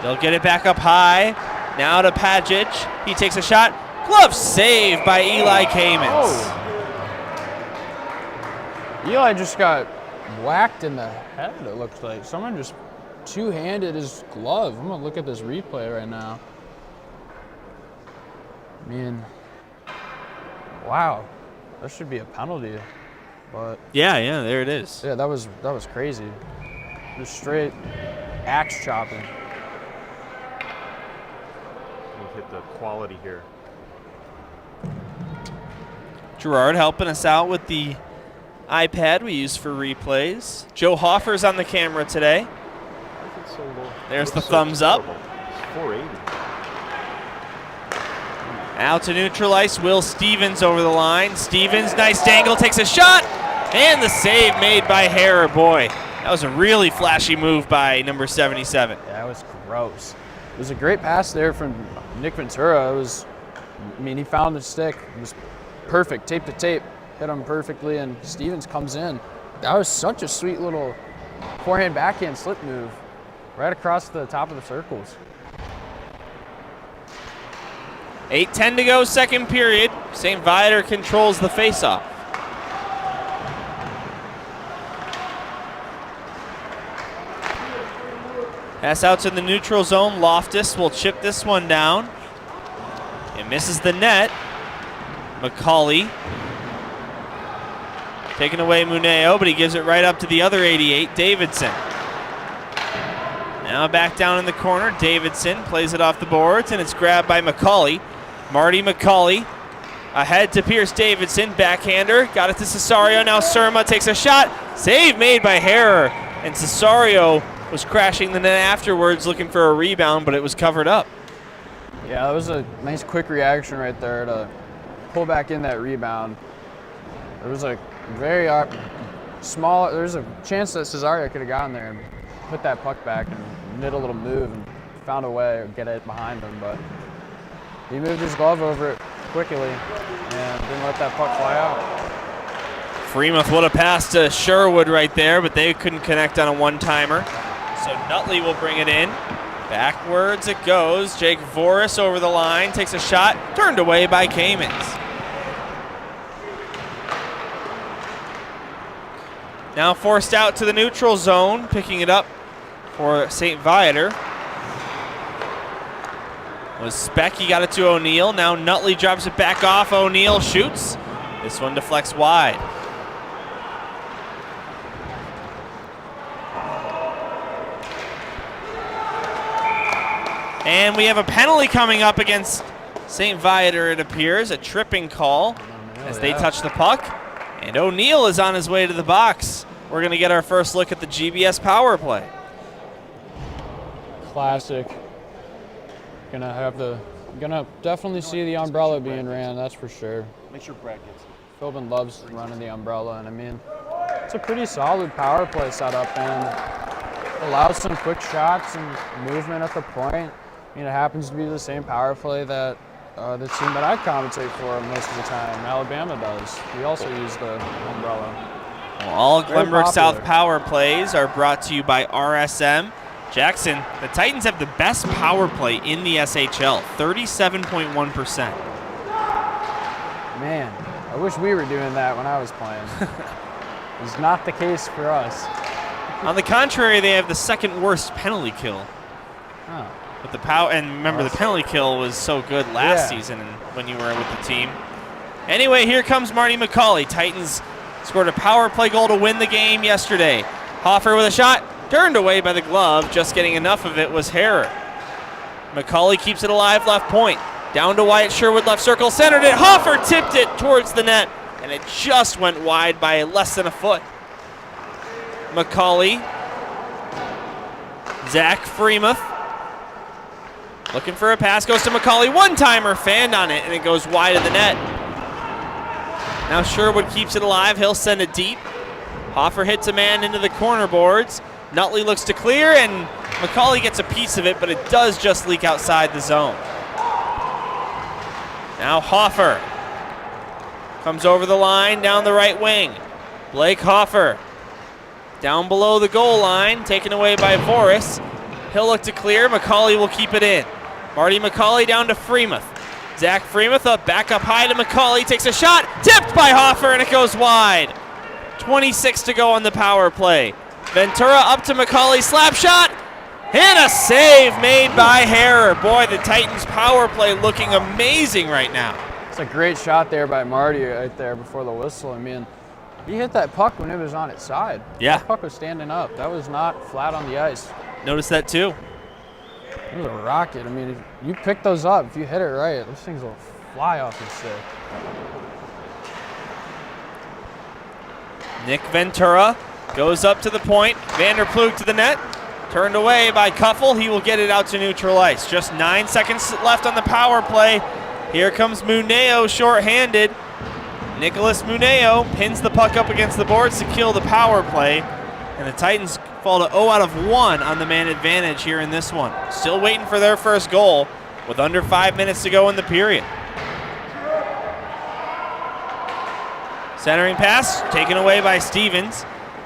They'll get it back up high. Now to Pajic. He takes a shot. Glove saved by Eli Kamens. Oh. Eli just got whacked in the head, it looks like. Someone just two-handed his glove. I'm going to look at this replay right now. Man, wow. That should be a penalty. But yeah, there it is. yeah, that was crazy. Just straight axe chopping. We'll hit the quality here. Gerard helping us out with the iPad we use for replays. Joe Hoffer's on the camera today. Why is it so low? There's the So thumbs up. terrible. It's 480. Out to neutral ice, Will Stevens over the line. Stevens, nice dangle, takes a shot, and the save made by Harrer. Boy, that was a really flashy move by number 77. Yeah, that was gross. It was a great pass there from Nick Ventura. He found the stick. It was perfect, tape to tape. Hit him perfectly, and Stevens comes in. That was such a sweet little forehand backhand slip move right across the top of the circles. 8:10 to go, second period. St. Viator controls the faceoff. Pass out to the neutral zone. Loftus will chip this one down. It misses the net. McCauley taking away Muneo, but he gives it right up to the other 88, Davidson. Now back down in the corner, Davidson plays it off the boards, and it's grabbed by McCauley. Marty McCauley ahead to Pierce Davidson, backhander, got it to Cesario, now Surma takes a shot, save made by Harrer, and Cesario was crashing the net afterwards looking for a rebound, but it was covered up. Yeah, that was a nice quick reaction right there to pull back in that rebound. There was a very small, there's a chance that Cesario could have gotten there and put that puck back and did a little move and found a way to get it behind him, but he moved his glove over it quickly and didn't let that puck fly out. Freemuth would have passed to Sherwood right there, but they couldn't connect on a one-timer. So Nutley will bring it in. Backwards it goes. Jake Voris over the line, takes a shot, turned away by Kamens. Now forced out to the neutral zone, picking it up for St. Viator. Was Speck, he got it to O'Neill. Now Nutley drops it back off. O'Neill shoots. This one deflects wide. And we have a penalty coming up against St. Viator, it appears. A tripping call as they touch the puck. And O'Neill is on his way to the box. We're going to get our first look at the GBS power play. Classic. Gonna definitely see the umbrella being ran, that's for sure. Make sure Brad gets it. Philbin loves running the umbrella, and I mean, it's a pretty solid power play setup and allows some quick shots and movement at the point. I mean, it happens to be the same power play that the team that I commentate for most of the time, Alabama, does. We also use the umbrella. Well, all Very Glenbrook South popular. power plays are brought to you by RSM. Jackson, the Titans have the best power play in the SHL, 37.1%. Man, I wish we were doing that when I was playing. It's not the case for us. On the contrary, they have the second worst penalty kill. Oh. But the power, and remember the penalty kill was so good last Yeah. season when you were with the team. Anyway, here comes Marty McCauley. Titans scored a power play goal to win the game yesterday. Hoffer with a shot, turned away by the glove. Just getting enough of it was Harrer. McCauley keeps it alive, left point. Down to Wyatt Sherwood, left circle, centered it. Hoffer tipped it towards the net, and it just went wide by less than a foot. McCauley. Zach Freemuth. Looking for a pass, goes to McCauley. One-timer, fanned on it, and it goes wide of the net. Now Sherwood keeps it alive. He'll send it deep. Hoffer hits a man into the corner boards. Nutley looks to clear, and McCauley gets a piece of it, but it does just leak outside the zone. Now Hoffer comes over the line down the right wing. Blake Hoffer down below the goal line, taken away by Voris. He'll look to clear. McCauley will keep it in. Marty McCauley down to Freemuth. Zach Freemuth back up high to McCauley, takes a shot, tipped by Hoffer, and it goes wide. 26 to go on the power play. Ventura up to McCauley, slap shot, and a save made by Harrer. Boy, the Titans power play looking amazing right now. It's a great shot there by Marty right there before the whistle. I mean, he hit that puck when it was on its side. Yeah. That puck was standing up. That was not flat on the ice. Notice that too. It was a rocket. I mean, if you pick those up, if you hit it right, those things will fly off your stick. Nick Ventura goes up to the point. Vanderplug to the net. Turned away by Kuffel. He will get it out to neutral ice. Just 9 seconds left on the power play. Here comes Muneo shorthanded. Nicholas Muneo pins the puck up against the boards to kill the power play. And the Titans fall to 0 out of 1 on the man advantage here in this one. Still waiting for their first goal with under 5 minutes to go in the period. Centering pass taken away by Stevens.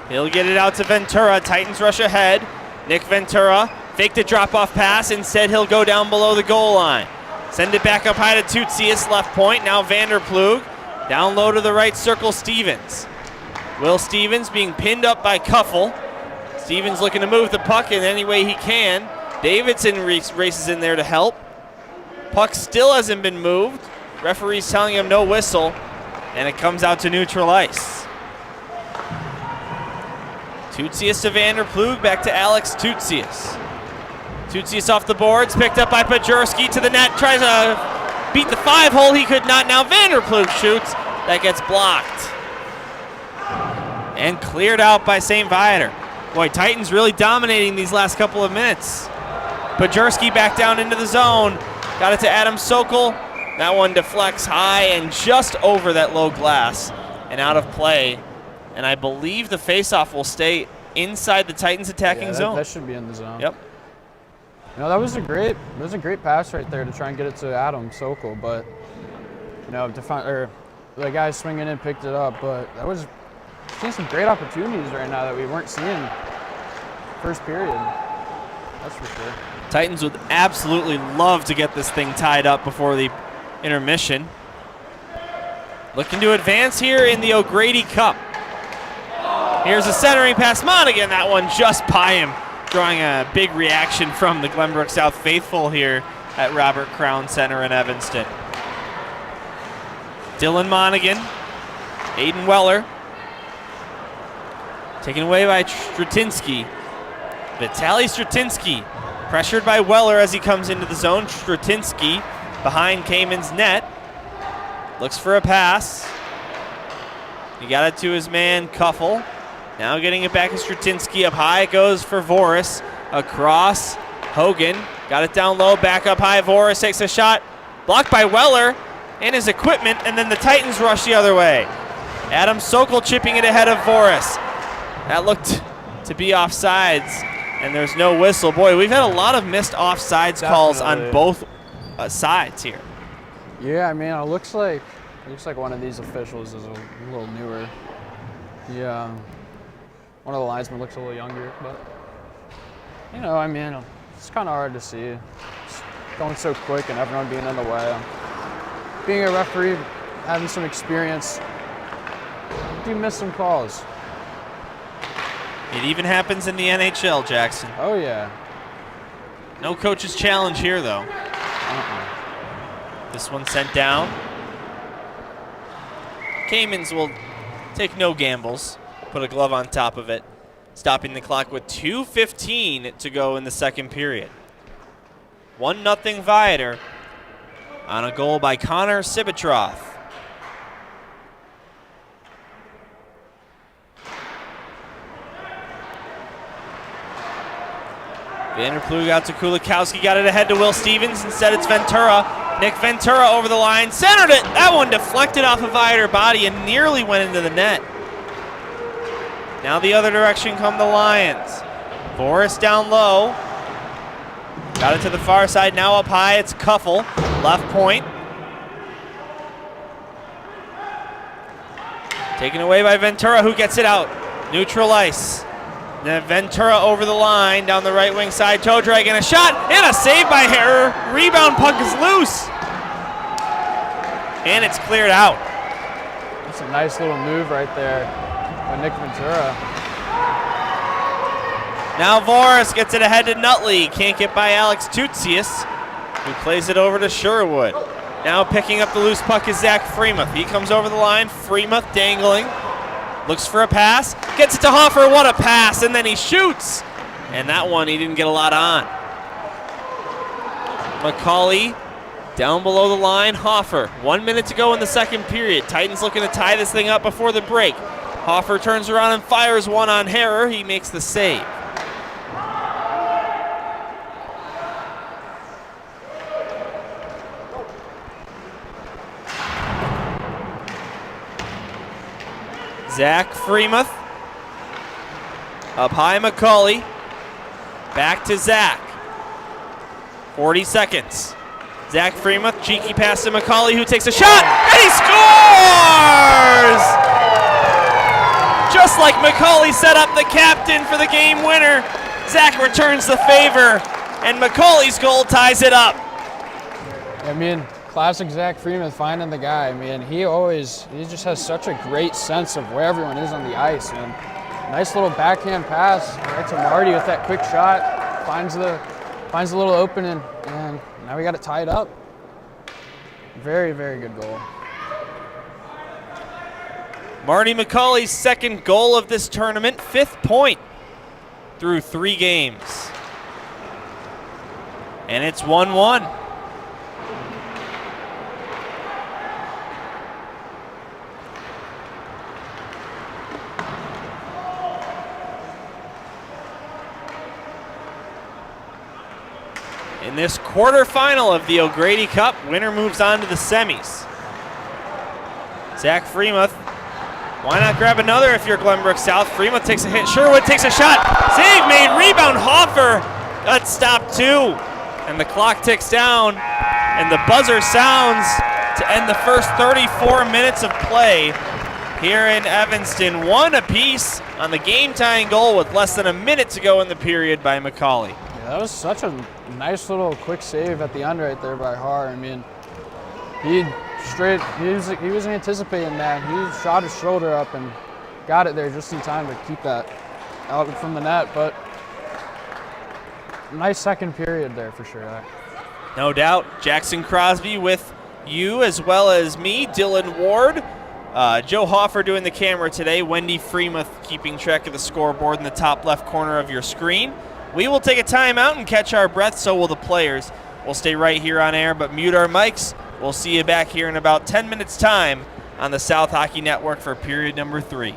He'll get it out to Ventura. Titans rush ahead. Nick Ventura faked a drop-off pass. Instead, he'll go down below the goal line. Send it back up high to Tutsius, left point. Now Vanderplug. Down low to the right circle, Stevens. Will Stevens being pinned up by Kuffel. Stevens looking to move the puck in any way he can. Davidson races in there to help. Puck still hasn't been moved. Referee's telling him no whistle, and it comes out to neutral ice. Tutsius to Vanderplug, back to Alex Tutsius. Tutsius off the boards, picked up by Pajurski to the net, tries to beat the 5-hole, he could not. Now Vanderplug shoots, that gets blocked. And cleared out by St. Viator. Boy, Titans really dominating these last couple of minutes. Pajurski back down into the zone, got it to Adam Sokol. That one deflects high and just over that low glass and out of play. And I believe the faceoff will stay inside the Titans attacking zone. That should be in the zone. Yep. You know, that was a great pass right there to try and get it to Adam Sokol, but you know, the guy swinging in picked it up, but that was seeing some great opportunities right now that we weren't seeing first period. That's for sure. Titans would absolutely love to get this thing tied up before the intermission. Looking to advance here in the O'Grady Cup. Here's a centering pass, Monaghan, that one just by him, drawing a big reaction from the Glenbrook South faithful here at Robert Crown Center in Evanston. Dylan Monaghan, Aiden Weller, taken away by Stratinsky. Vitaly Stratinsky, pressured by Weller as he comes into the zone. Stratinsky behind Kamen's net, looks for a pass. He got it to his man, Kuffel. Now getting it back to Stratinsky. Up high it goes for Voris. Across, Hogan. Got it down low, back up high. Voris takes a shot. Blocked by Weller and his equipment, and then the Titans rush the other way. Adam Sokol chipping it ahead of Voris. That looked to be offsides, and there's no whistle. Boy, we've had a lot of missed offsides calls on both sides here. Yeah, I mean, it looks like one of these officials is a little newer. Yeah, one of the linesmen looks a little younger, but you know, I mean, it's kind of hard to see. It's going so quick and everyone being in the way. Being a referee, having some experience, you miss some calls. It even happens in the NHL, Jackson. Oh yeah. No coach's challenge here, though. This one sent down. Kamens will take no gambles, put a glove on top of it, stopping the clock with 2:15 to go in the second period. 1-0 Viator on a goal by Connor Sibitroff. Vanderplug out to Kulikowski, got it ahead to Will Stevens. Instead, it's Ventura. Nick Ventura over the line, centered it. That one deflected off a Viator body and nearly went into the net. Now the other direction come the Lions. Forrest down low. Got it to the far side, now up high, it's Cuffle, left point. Taken away by Ventura, who gets it out. Neutral ice. Then Ventura over the line, down the right wing side, toe drag and a shot, and a save by Harrer. Rebound puck is loose. And it's cleared out. That's a nice little move right there by Nick Ventura. Now Voris gets it ahead to Nutley. Can't get by Alex Tutsius, who plays it over to Sherwood. Now picking up the loose puck is Zach Freemuth. He comes over the line. Freemuth dangling. Looks for a pass. Gets it to Hoffer. What a pass. And then he shoots. And that one he didn't get a lot on. McCauley down below the line. Hoffer. 1 minute to go in the second period. Titans looking to tie this thing up before the break. Hoffer turns around and fires one on Harrer. He makes the save. Zach Freemuth. Up high McCauley. Back to Zach. 40 seconds. Zach Freemuth, cheeky pass to McCauley, who takes a shot, and he scores! Just like McCauley set up the captain for the game winner, Zach returns the favor, and McCauley's goal ties it up. I mean, classic Zach Freemuth finding the guy. I mean, he just has such a great sense of where everyone is on the ice. And nice little backhand pass right to Marty with that quick shot. Finds the little opening, and now we got it tied up. Very, very good goal. Marty McCauley's second goal of this tournament, 5th point through 3 games. And it's 1-1. In this quarterfinal of the O'Grady Cup, winner moves on to the semis. Zach Freemuth, why not grab another if you're Glenbrook South? Freemuth takes a hit, Sherwood takes a shot, save made, rebound Hoffer, got stopped too. And the clock ticks down, and the buzzer sounds to end the first 34 minutes of play here in Evanston. 1 apiece on the game-tying goal with less than a minute to go in the period by McCauley. Yeah, that was such a nice little quick save at the end right there by Har. I mean, he was anticipating that. He shot his shoulder up and got it there just in time to keep that out from the net. But nice second period there for sure. No doubt. Jackson Crosby with you as well as me, Dylan Ward. Joe Hoffer doing the camera today. Wendy Freemuth keeping track of the scoreboard in the top left corner of your screen. We will take a timeout and catch our breath, so will the players. We'll stay right here on air, but mute our mics. We'll see you back here in about 10 minutes' time on the South Hockey Network for period number 3.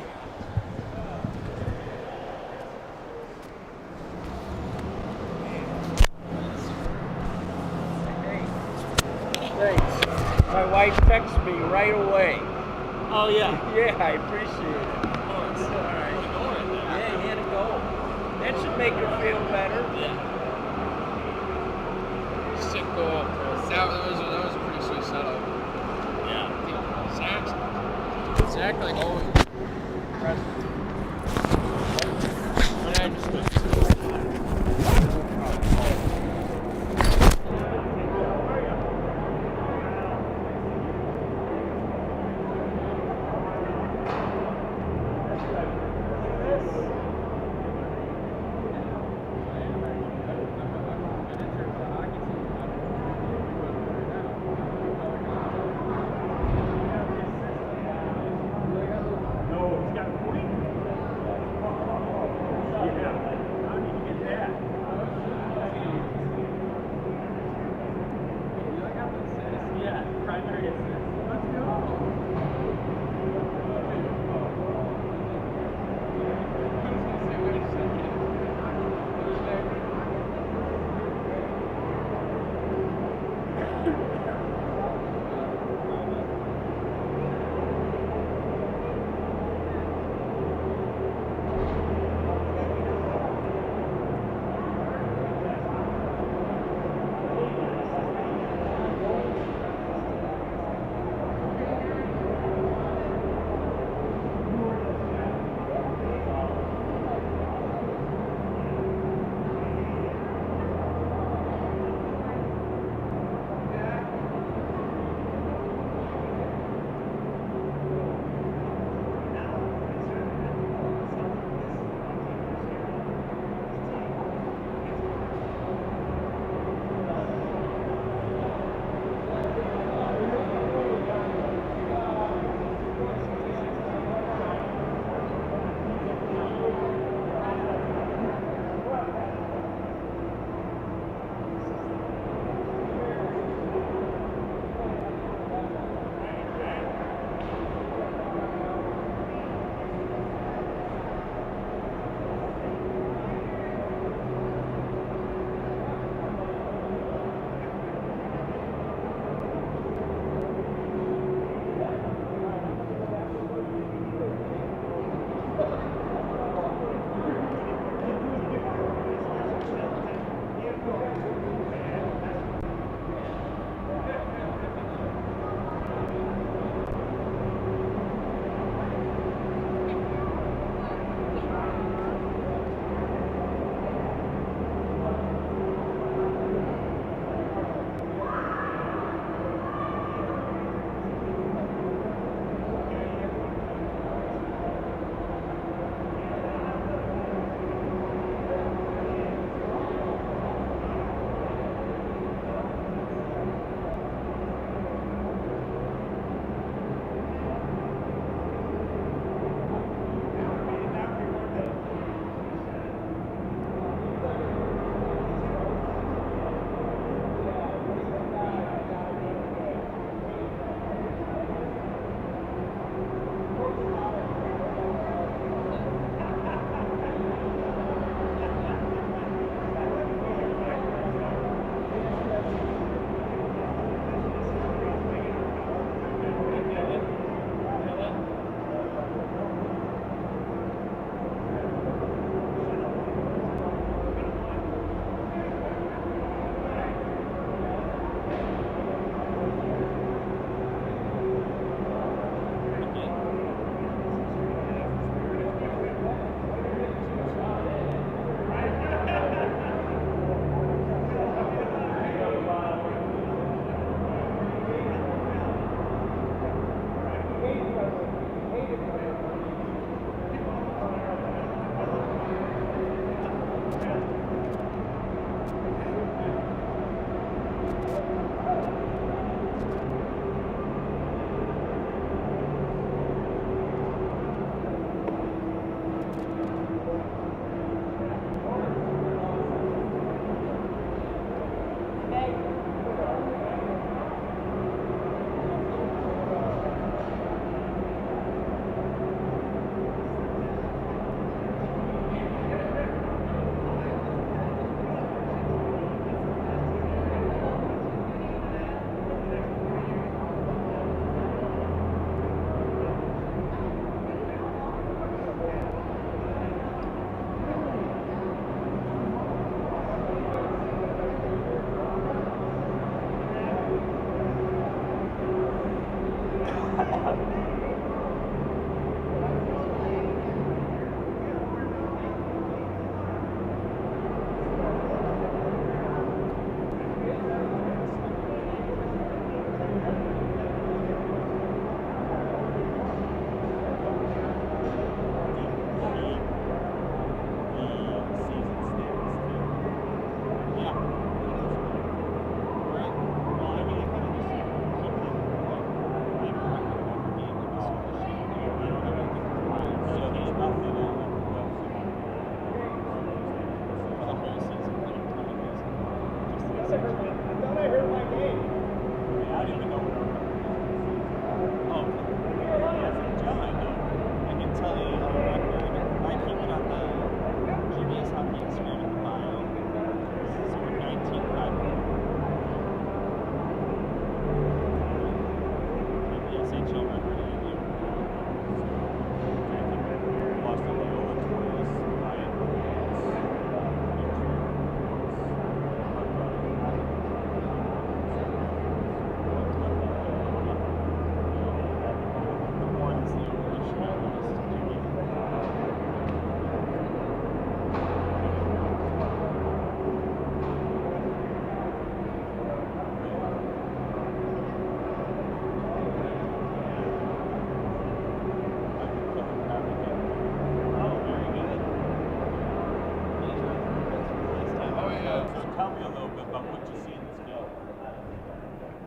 Thanks. My wife texted me right away. Oh, yeah. Yeah, I appreciate it. All right. Yeah, he had to go. That should make her feel better. Yeah. Sick goal. That was a pretty sweet setup. Yeah. Zach like always present.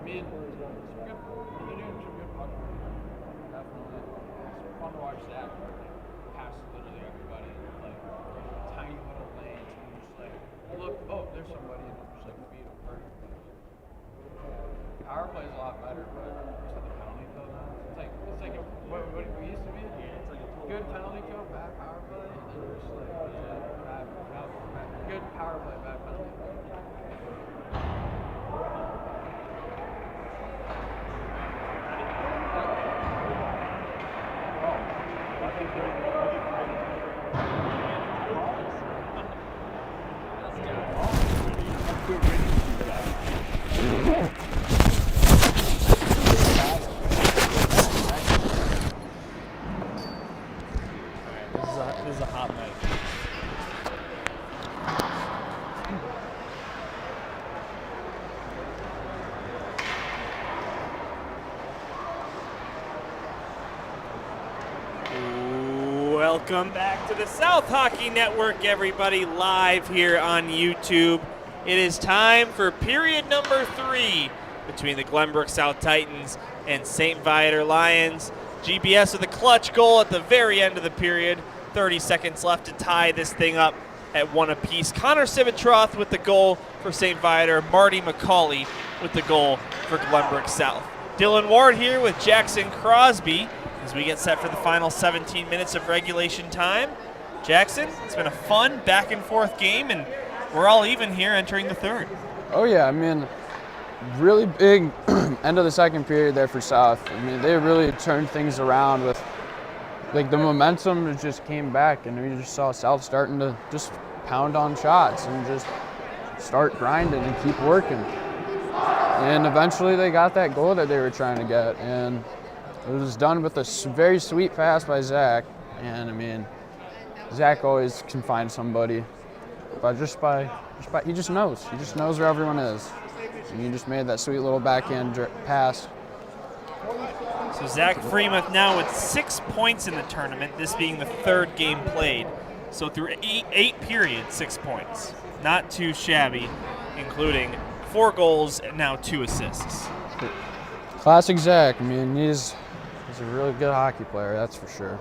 mean, they're doing some good puck work. Definitely. It's fun to watch Zach pass literally everybody in like tiny little lanes and just like look, oh, there's somebody, and just like beat them perfectly. Power play is a lot better, but to the penalty kill now, it's like what it used to be. It's like a good penalty kill, bad power play, and then just like bad, good power play, bad penalty kill. This is a hot night. Welcome back to the South Hockey Network, everybody, live here on YouTube. It is time for period number 3 between the Glenbrook South Titans and St. Viator Lions. GBS with a clutch goal at the very end of the period. 30 seconds left to tie this thing up at 1 apiece. Connor Simitroth with the goal for St. Viator. Marty McCauley with the goal for Glenbrook South. Dylan Ward here with Jackson Crosby as we get set for the final 17 minutes of regulation time. Jackson, it's been a fun back and forth game, and we're all even here entering the third. Oh yeah, I mean, really big end of the second period there for South. I mean, they really turned things around with, like, the momentum just came back, and we just saw South starting to just pound on shots and just start grinding and keep working. And eventually they got that goal that they were trying to get, and it was done with a very sweet pass by Zach. And I mean, Zach always can find somebody, but he just knows where everyone is. And he just made that sweet little backhand pass. So Zach Freemuth now with 6 points in the tournament, this being the third game played. So through eight periods, 6 points. Not too shabby, including 4 goals and now 2 assists. Classic Zach. I mean, he's a really good hockey player, that's for sure.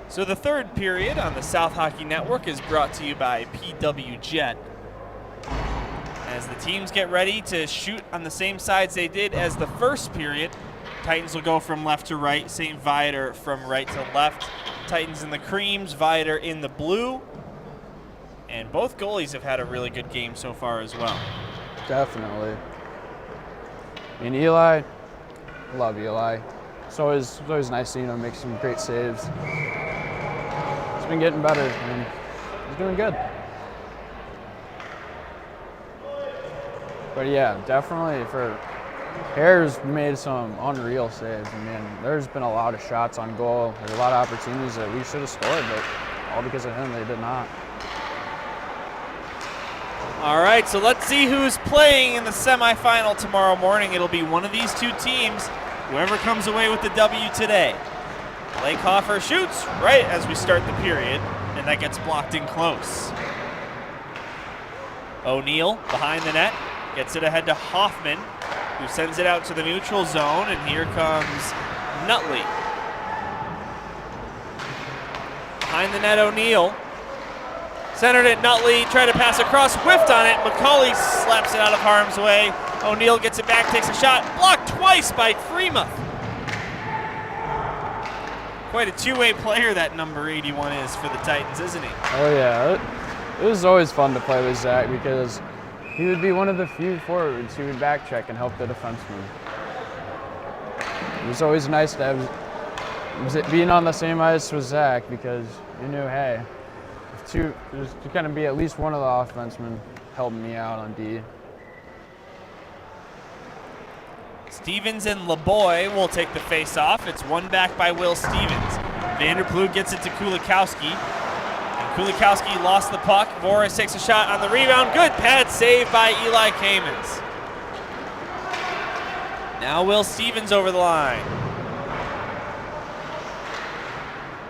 So the third period on the South Hockey Network is brought to you by PW Jet. As the teams get ready to shoot on the same sides they did as the first period, Titans will go from left to right, St. Viator from right to left. Titans in the creams, Viator in the blue. And both goalies have had a really good game so far as well. Definitely. And Eli, I love Eli. It's always nice seeing him make some great saves. He's been getting better, and he's doing good. But yeah, definitely for Hare's made some unreal saves. I mean, there's been a lot of shots on goal. There's a lot of opportunities that we should have scored, but all because of him, they did not. All right, so let's see who's playing in the semifinal tomorrow morning. It'll be one of these two teams, whoever comes away with the W today. Blake Hoffer shoots right as we start the period, and that gets blocked in close. O'Neill behind the net, gets it ahead to Hoffman, who sends it out to the neutral zone, and here comes Nutley. Behind the net, O'Neill. Centered it, Nutley, tried to pass across, whiffed on it. McCauley slaps it out of harm's way. O'Neill gets it back, takes a shot, blocked twice by Freemuth. Quite a two-way player that number 81 is for the Titans, isn't he? Oh yeah, it was always fun to play with Zach because he would be one of the few forwards who would back check and help the defenseman. It was always nice to have being on the same ice with Zach because you knew, hey, there's going to be at least one of the offensemen helping me out on D. Stevens and LeBoy will take the face-off. It's one back by Will Stevens. Vanderploeg gets it to Kulikowski. And Kulikowski lost the puck. Voris takes a shot on the rebound. Good pad save by Eli Kamens. Now Will Stevens over the line.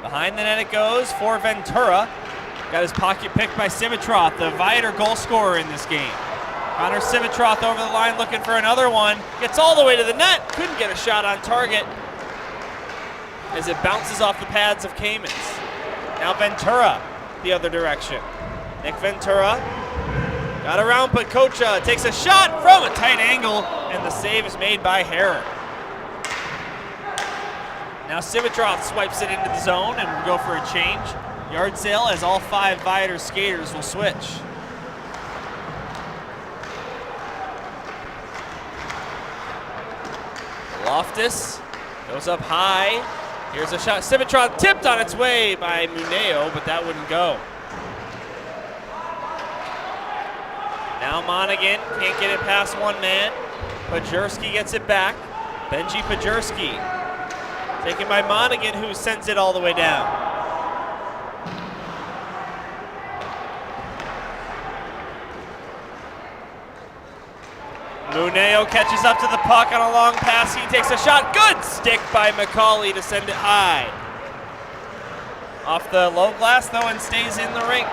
Behind the net it goes for Ventura. Got his pocket picked by Simitroth, the Viator goal scorer in this game. Connor Simitroff over the line looking for another one. Gets all the way to the net. Couldn't get a shot on target as it bounces off the pads of Kamens. Now Ventura the other direction. Nick Ventura got around Pacocha. Takes a shot from a tight angle, and the save is made by Harrer. Now Simitroff swipes it into the zone and will go for a change. Yard sale as all 5 Viator skaters will switch. Loftus goes up high. Here's a shot. Simitroff tipped on its way by Muneo, but that wouldn't go. Now Monaghan can't get it past one man. Pajerski gets it back. Benji Pajerski taken by Monaghan, who sends it all the way down. Muneo catches up to the puck on a long pass. He takes a shot. Good stick by McCauley to send it high. Off the low glass, though, and stays in the rink.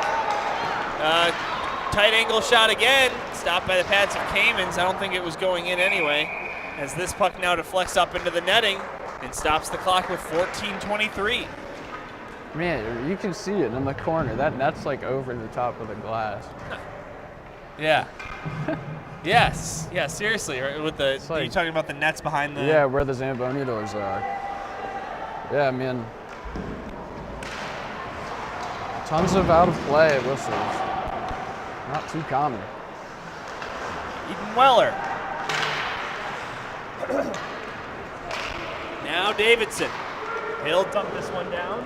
Tight angle shot again. Stopped by the pads of Kamens. I don't think it was going in anyway, as this puck now deflects up into the netting and stops the clock with 14:23. Man, you can see it in the corner. That net's like over the top of the glass. Yeah. Yes. Yeah, seriously. With the, like, are you talking about the nets behind the... Yeah, where the Zamboni doors are. Yeah, I mean, tons of out of play whistles. Not too common. Eden Weller. Now Davidson. He'll dump this one down.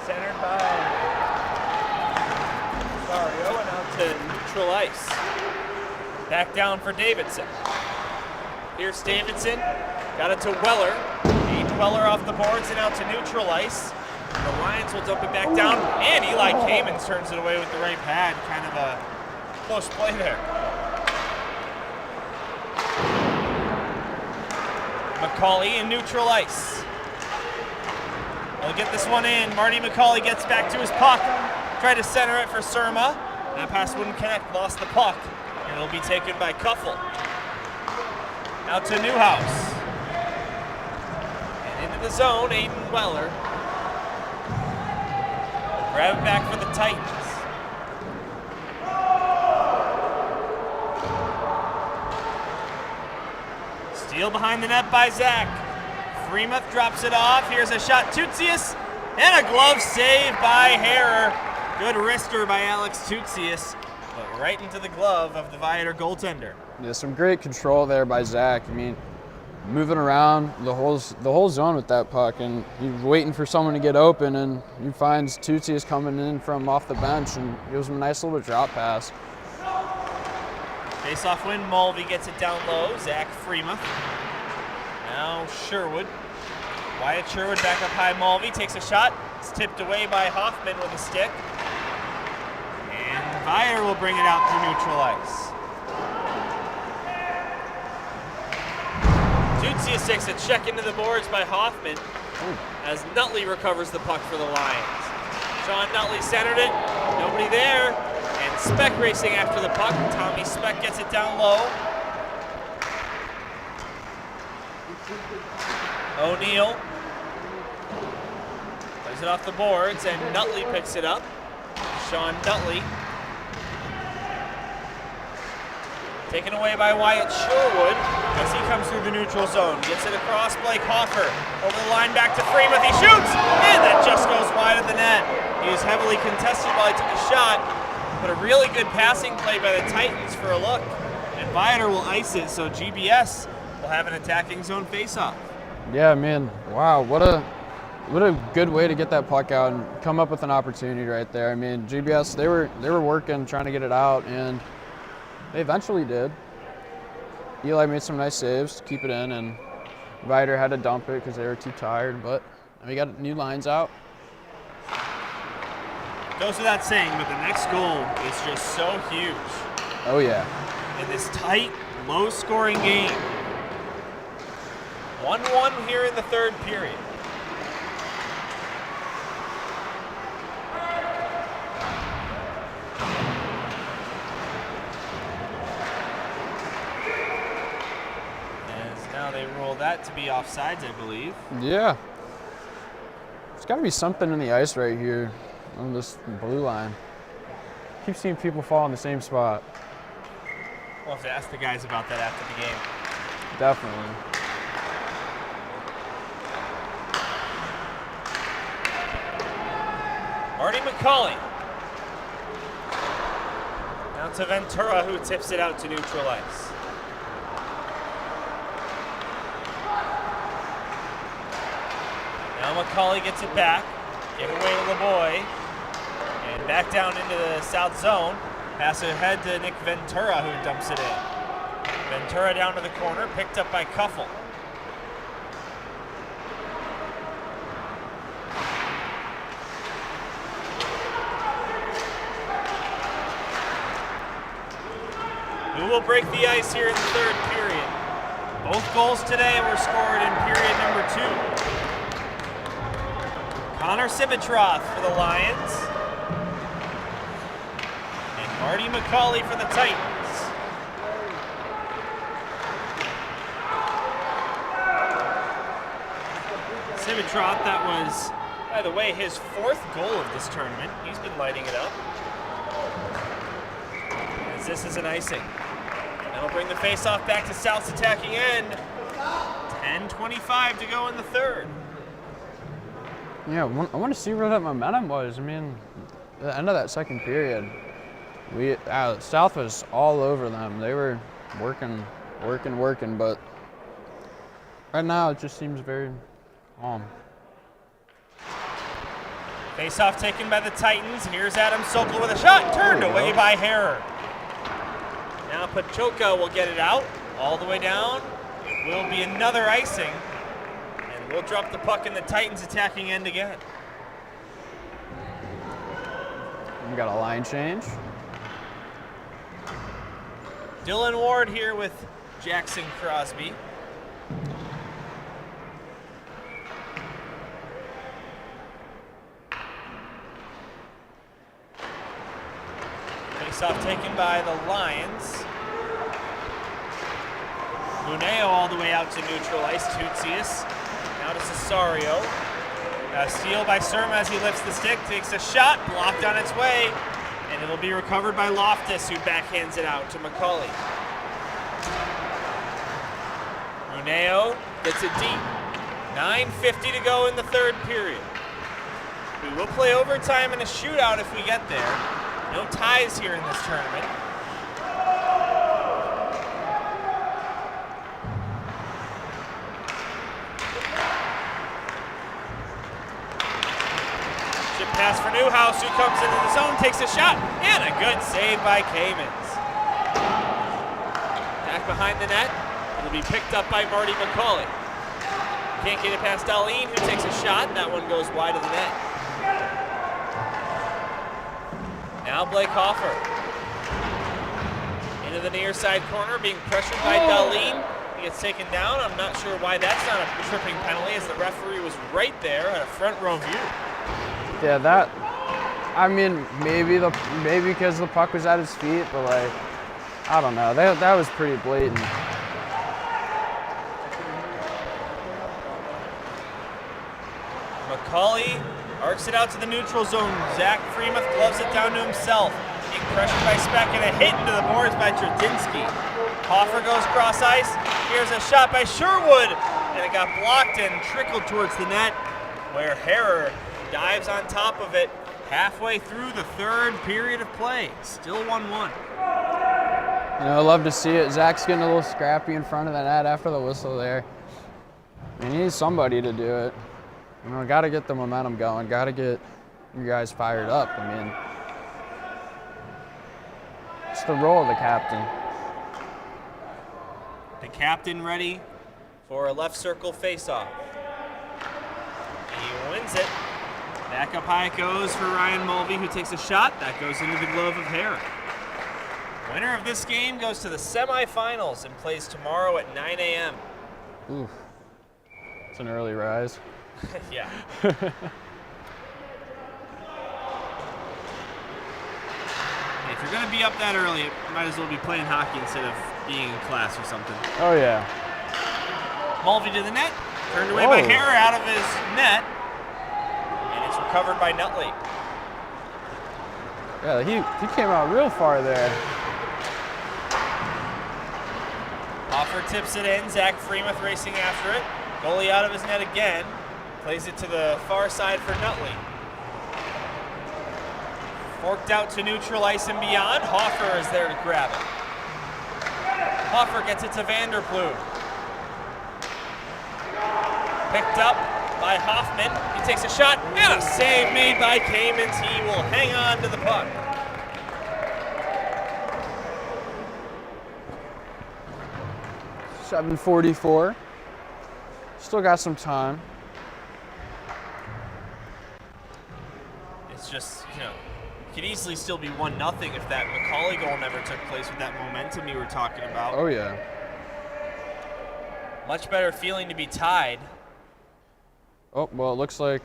Centered by Mario and out to neutral ice. Back down for Davidson. Here's Davidson. Got it to Weller. Aiden Weller off the boards and out to neutral ice. The Lions will dump it back down, and Eli Kamens turns it away with the right pad. Kind of a close play there. McCauley in neutral ice. They'll get this one in. Marty McCauley gets back to his puck. Tried to center it for Surma. That pass wouldn't connect, lost the puck. And it'll be taken by Kuffel. Out to Newhouse. And into the zone, Aiden Weller. Grab it back for the Titans. Steal behind the net by Zach. Freemuth drops it off. Here's a shot. Tutsius. And a glove save by Harrer. Good wrister by Alex Tutsius. But right into the glove of the Viator goaltender. Yeah, some great control there by Zach. I mean, moving around the whole zone with that puck, and he's waiting for someone to get open, and he finds Tutsius coming in from off the bench and gives him a nice little drop pass. Face-off win, Mulvey gets it down low. Zach Freemuth. Now Sherwood. Wyatt Sherwood back up high. Mulvey takes a shot. It's tipped away by Hoffman with a stick. And Viator will bring it out through neutral ice. Tutsius takes a check into the boards by Hoffman as Nutley recovers the puck for the Lions. Sean Nutley centered it. Nobody there. And Speck racing after the puck. Tommy Speck gets it down low. O'Neal plays it off the boards, and Nutley picks it up. Sean Nutley. Taken away by Wyatt Sherwood as he comes through the neutral zone. Gets it across Blake Hoffer. Over the line back to Freemuth. He shoots! And that just goes wide of the net. He was heavily contested while he took a shot. But a really good passing play by the Titans for a look. And Viator will ice it, so GBS will have an attacking zone faceoff. Yeah, man. Wow, what a good way to get that puck out and come up with an opportunity right there. I mean, GBS, they were working, trying to get it out, and they eventually did. Eli made some nice saves to keep it in, and Viator had to dump it because they were too tired, but we got new lines out. Goes without saying, but the next goal is just so huge. Oh, yeah. In this tight, low-scoring game. 1-1 here in the third period. that to be offsides, I believe. Yeah. There's got to be something in the ice right here on this blue line. Keep seeing people fall in the same spot. We'll have to ask the guys about that after the game. Definitely. Marty McCauley. Now to Ventura, who tips it out to neutral ice. Now McCauley gets it back. Give away to LeBoy. And back down into the south zone. Pass ahead to Nick Ventura, who dumps it in. Ventura down to the corner, picked up by Kuffel. Who will break the ice here in the third period? Both goals today were scored in period number 2. Connor Simitroff for the Lions. And Marty McCauley for the Titans. Simitroff, that was, by the way, his 4th goal of this tournament. He's been lighting it up. As this is an icing. That'll bring the faceoff back to South's attacking end. 10:25 to go in the third. Yeah, I want to see where that momentum was. I mean, the end of that second period, South was all over them. They were working, but right now it just seems very calm. Faceoff taken by the Titans. Here's Adam Sokol with a shot, turned away by Harrer. Now Pachoka will get it out all the way down. It will be another icing. And we'll drop the puck in the Titans attacking end again. We got a line change. Dylan Ward here with Jackson Crosby. Faceoff taken by the Lions. Luneo all the way out to neutral ice. Tutsius. Now to Cesario. A steal by Surma as he lifts the stick. Takes a shot. Blocked on its way. And it'll be recovered by Loftus, who backhands it out to McCauley. Luneo gets it deep. 9:50 to go in the third period. We will play overtime and a shootout if we get there. No ties here in this tournament. Chip pass for Newhouse, who comes into the zone, takes a shot, and a good save by Kamens. Back behind the net. It'll be picked up by Marty McCauley. Can't get it past Darlene, who takes a shot. That one goes wide of the net. Now Blake Hoffer. Into the near side corner, being pressured by Darlene. He gets taken down. I'm not sure why that's not a tripping penalty, as the referee was right there at a front row view. Yeah, I mean, maybe because the puck was at his feet, but like, I don't know. That was pretty blatant. McCauley arcs it out to the neutral zone. Zach Freemuth gloves it down to himself. Being pressured by Speck and a hit into the boards by Tradinsky. Hoffer goes cross ice. Here's a shot by Sherwood. And it got blocked and trickled towards the net, where Harrer dives on top of it halfway through the third period of play. Still 1-1. You know, I love to see it. Zach's getting a little scrappy in front of the net after the whistle there. I mean, he needs somebody to do it. You know, got to get the momentum going. Got to get you guys fired up. I mean, it's the role of the captain. The captain ready for a left circle faceoff. He wins it. Back up high it goes for Ryan Mulvey, who takes a shot. That goes into the glove of Harrer. Winner of this game goes to the semifinals and plays tomorrow at 9 a.m. Oof. It's an early rise. Yeah. If you're going to be up that early, you might as well be playing hockey instead of being in class or something. Oh, yeah. Mulvey to the net. Turned away by Hare out of his net. And it's recovered by Nutley. Yeah, he came out real far there. Hoffer tips it in. Zach Freemuth racing after it. Goalie out of his net again. Plays it to the far side for Nutley. Forked out to neutral ice and beyond. Hoffer is there to grab it. Hoffer gets it to Vanderploeg. Picked up by Hoffman. He takes a shot and a save made by Kamens. He will hang on to the puck. .744. Still got some time. It's just, could easily still be 1-0 if that McCauley goal never took place with that momentum you were talking about. Oh, yeah. Much better feeling to be tied. Oh, well, it looks like...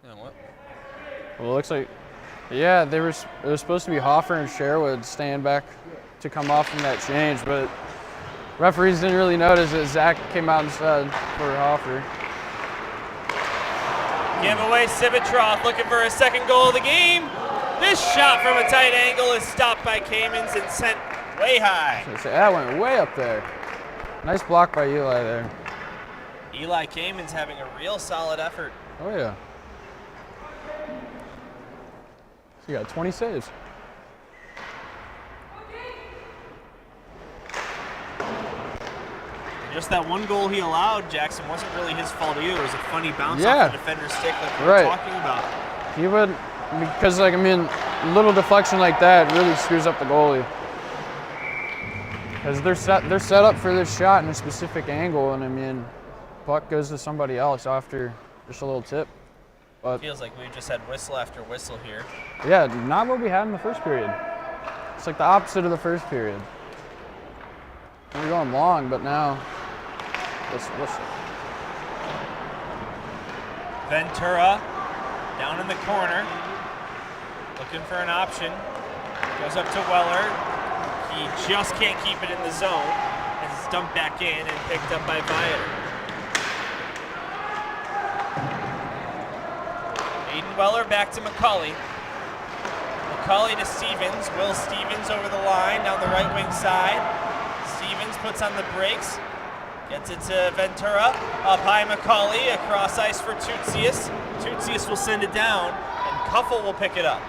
What? Well, it looks like... Yeah, it was supposed to be Hoffer and Sherwood staying back to come off from that change, but referees didn't really notice that Zach came out instead for Hoffer. Giveaway Civitroff looking for his second goal of the game. This shot from a tight angle is stopped by Kamens and sent way high. That went way up there. Nice block by Eli there. Eli Kamens having a real solid effort. Oh, yeah. He got 20 saves. Just that one goal he allowed, Jackson, wasn't really his fault either. It was a funny bounce off the defender's stick like we were talking about. He would, because a little deflection like that really screws up the goalie. Because they're set up for this shot in a specific angle, and puck goes to somebody else after just a little tip. But feels like we've just had whistle after whistle here. Yeah, not what we had in the first period. It's like the opposite of the first period. We were going long, but now let's whistle. Ventura down in the corner, looking for an option. Goes up to Weller. He just can't keep it in the zone as it's dumped back in and picked up by Viator. Aiden Weller back to McCauley. McCauley to Stevens. Will Stevens over the line down the right wing side. Stevens puts on the brakes. Gets it to Ventura. Up high McCauley. Across ice for Tutsius. Tutsius will send it down and Kuffel will pick it up.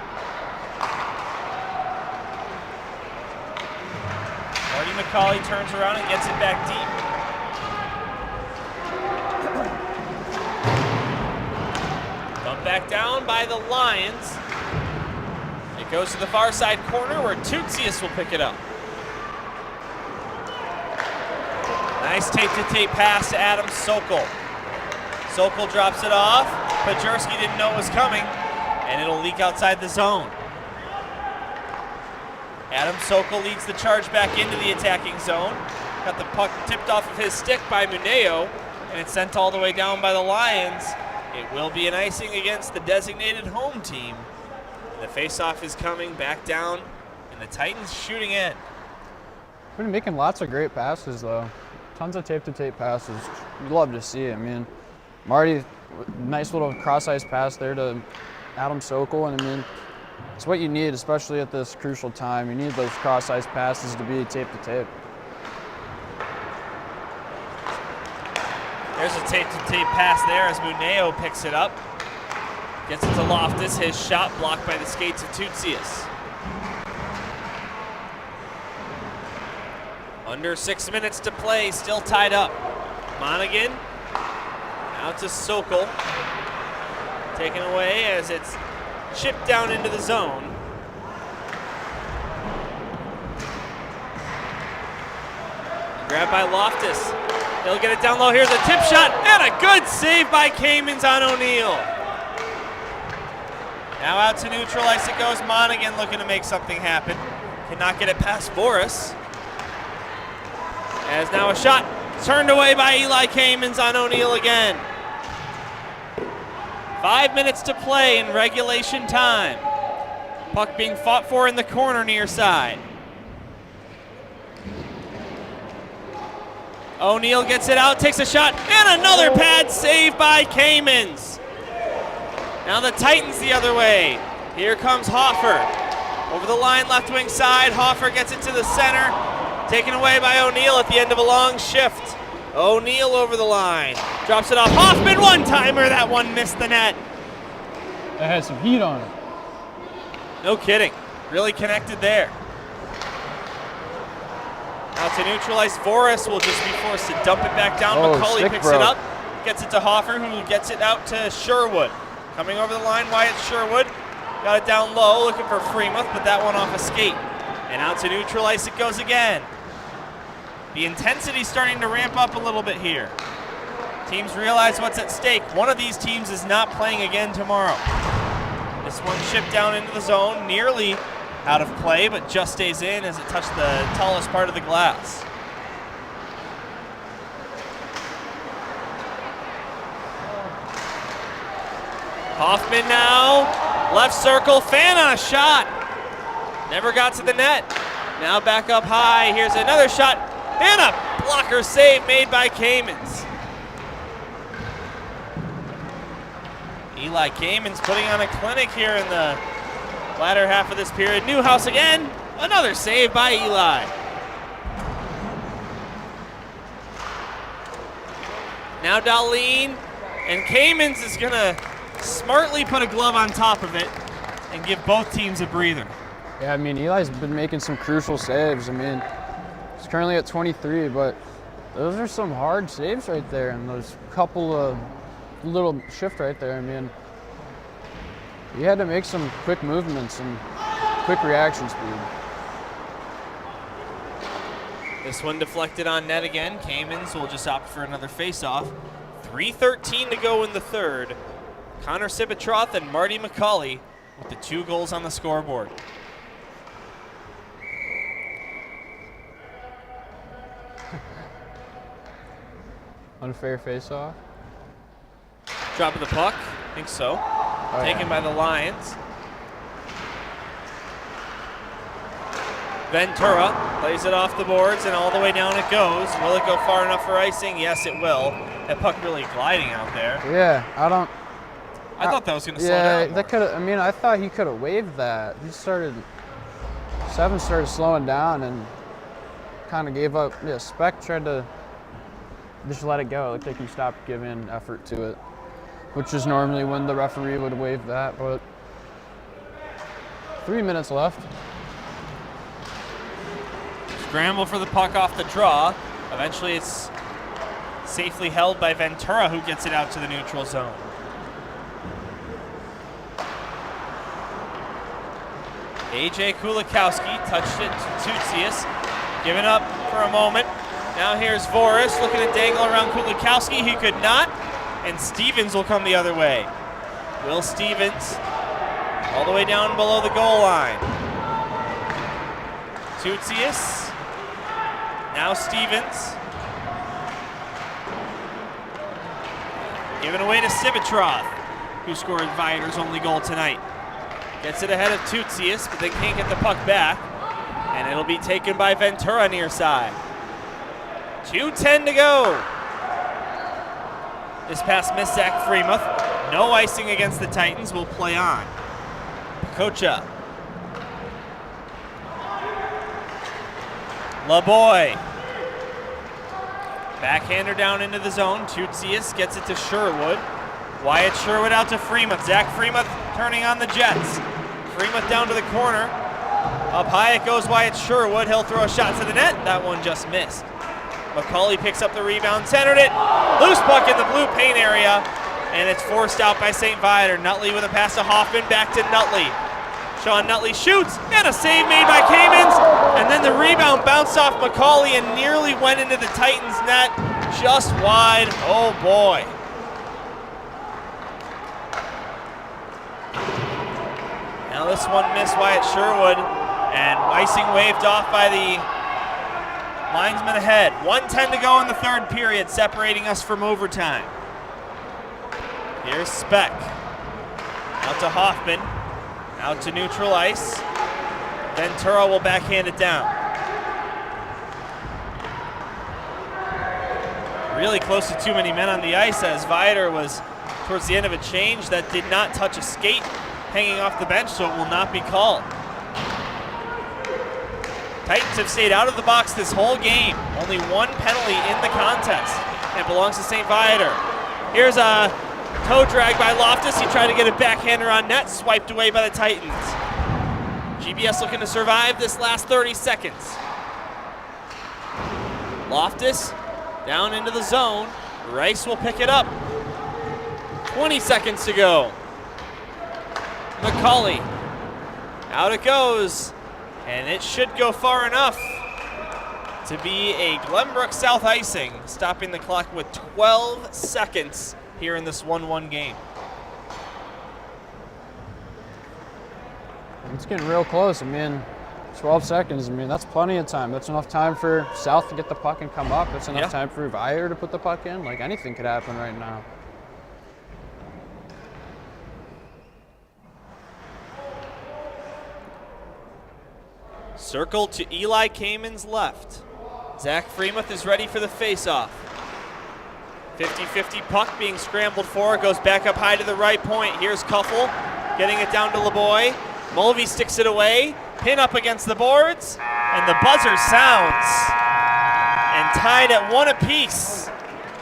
Marty McCauley turns around and gets it back deep. Bumped back down by the Lions. It goes to the far side corner where Tutsius will pick it up. Nice tape-to-tape pass to Adam Sokol. Sokol drops it off. Pajurski didn't know it was coming, and it'll leak outside the zone. Adam Sokol leads the charge back into the attacking zone. Got the puck tipped off of his stick by Muneo, and it's sent all the way down by the Lions. It will be an icing against the designated home team. The faceoff is coming back down, and the Titans shooting in. We've been making lots of great passes, though. Tons of tape-to-tape passes. You'd love to see it. Marty, nice little cross-ice pass there to Adam Sokol, and it's what you need, especially at this crucial time. You need those cross-ice passes to be tape-to-tape. There's a tape-to-tape pass there as Muneo picks it up. Gets it to Loftus. His shot blocked by the skates of Tutsius. Under 6 minutes to play, still tied up. Monaghan out to Sokol. Taken away as it's chipped down into the zone. Grabbed by Loftus. He'll get it down low. Here's a tip shot and a good save by Kamens on O'Neill. Now out to neutral ice it goes. Monaghan looking to make something happen. Cannot get it past Boris. As now a shot turned away by Eli Kamens on O'Neill again. 5 minutes to play in regulation time. Puck being fought for in the corner near side. O'Neal gets it out, takes a shot, and another pad save by Kamens. Now the Titans the other way. Here comes Hoffer. Over the line, left wing side. Hoffer gets it to the center. Taken away by O'Neal at the end of a long shift. O'Neal over the line. Drops it off. Hoffman, one-timer. That one missed the net. That had some heat on it. No kidding. Really connected there. Now to neutralize Voris will just be forced to dump it back down. Oh, McCauley stick picks broke. it up. Gets it to Hoffer, who gets it out to Sherwood. Coming over the line, Wyatt Sherwood. Got it down low, looking for Fremont, but that one off a skate. And out to neutral ice it goes again. The intensity's starting to ramp up a little bit here. Teams realize what's at stake. One of these teams is not playing again tomorrow. This one chipped down into the zone, nearly out of play, but just stays in as it touched the tallest part of the glass. Hoffman now, left circle, fan on a shot. Never got to the net. Now back up high, here's another shot, and a blocker save made by Kamens. Eli Kamens putting on a clinic here in the latter half of this period. Newhouse again, another save by Eli. Now Darlene, and Kamens is gonna smartly put a glove on top of it and give both teams a breather. Yeah, I mean, Eli's been making some crucial saves. I mean, he's currently at 23, but those are some hard saves right there, and those couple of little shift right there. I mean, he had to make some quick movements and quick reaction speed. This one deflected on net again. Kamens will just opt for another face-off. 3:13 to go in the third. Connor Sibitroth and Marty McCauley with the 2 goals on the scoreboard. Unfair face-off. Drop of the puck, I think so. Oh, Taken yeah. by the Lions. Ventura plays it off the boards and all the way down it goes. Will it go far enough for icing? Yes, it will. That puck really gliding out there. Yeah, I thought that was going to slow yeah, down. that could. I mean, I thought he could have waved that. Seven started slowing down and kind of gave up. Yeah, Speck tried to just let it go. It looked like he stopped giving effort to it, which is normally when the referee would wave that. But 3 minutes left. Scramble for the puck off the draw. Eventually it's safely held by Ventura, who gets it out to the neutral zone. AJ Kulikowski touched it to Tutsius. Given up for a moment. Now here's Voris looking to dangle around Kulikowski. He could not. And Stevens will come the other way. Will Stevens all the way down below the goal line. Tutsius. Now Stevens. Given away to Sibitroth, who scored Viator's only goal tonight. Gets it ahead of Tutsius, but they can't get the puck back. And it'll be taken by Ventura near side. 2:10 to go. This pass missed Zach Fremont. No icing against the Titans. Will play on. Kocha. LaBoy. Backhander down into the zone. Tutsius gets it to Sherwood. Wyatt Sherwood out to Fremont. Zach Fremont turning on the Jets. Fremont down to the corner. Up high it goes Wyatt Sherwood. He'll throw a shot to the net. That one just missed. McCauley picks up the rebound, centered it. Loose puck in the blue paint area. And it's forced out by St. Viator. Nutley with a pass to Hoffman, back to Nutley. Sean Nutley shoots, and a save made by Kamens. And then the rebound bounced off McCauley and nearly went into the Titans' net, just wide. Oh boy. Now this one missed Wyatt Sherwood, and icing waved off by the linesman ahead. 1:10 to go in the third period, separating us from overtime. Here's Speck. Out to Hoffman. Out to neutral ice. Ventura will backhand it down. really close to too many men on the ice as Viator was towards the end of a change that did not touch a skate hanging off the bench, so it will not be called. Titans have stayed out of the box this whole game. Only one penalty in the contest. It belongs to St. Viator. Here's a toe drag by Loftus. He tried to get a backhander on net, swiped away by the Titans. GBS looking to survive this last 30 seconds. Loftus down into the zone. Rice will pick it up. 20 seconds to go. McCauley. Out it goes. And it should go far enough to be a Glenbrook South icing, stopping the clock with 12 seconds here in this 1-1 game. It's getting real close. I mean, 12 seconds, I mean, that's plenty of time. That's enough time for South to get the puck and come up. That's enough time for Viator to put the puck in. Like, anything could happen right now. Circle to Eli Kamen's left. Zach Freemuth is ready for the faceoff. 50-50 puck being scrambled for. Goes back up high to the right point. Here's Kuffel getting it down to LeBoy. Mulvey sticks it away. Pin up against the boards. And the buzzer sounds. And tied at 1 apiece.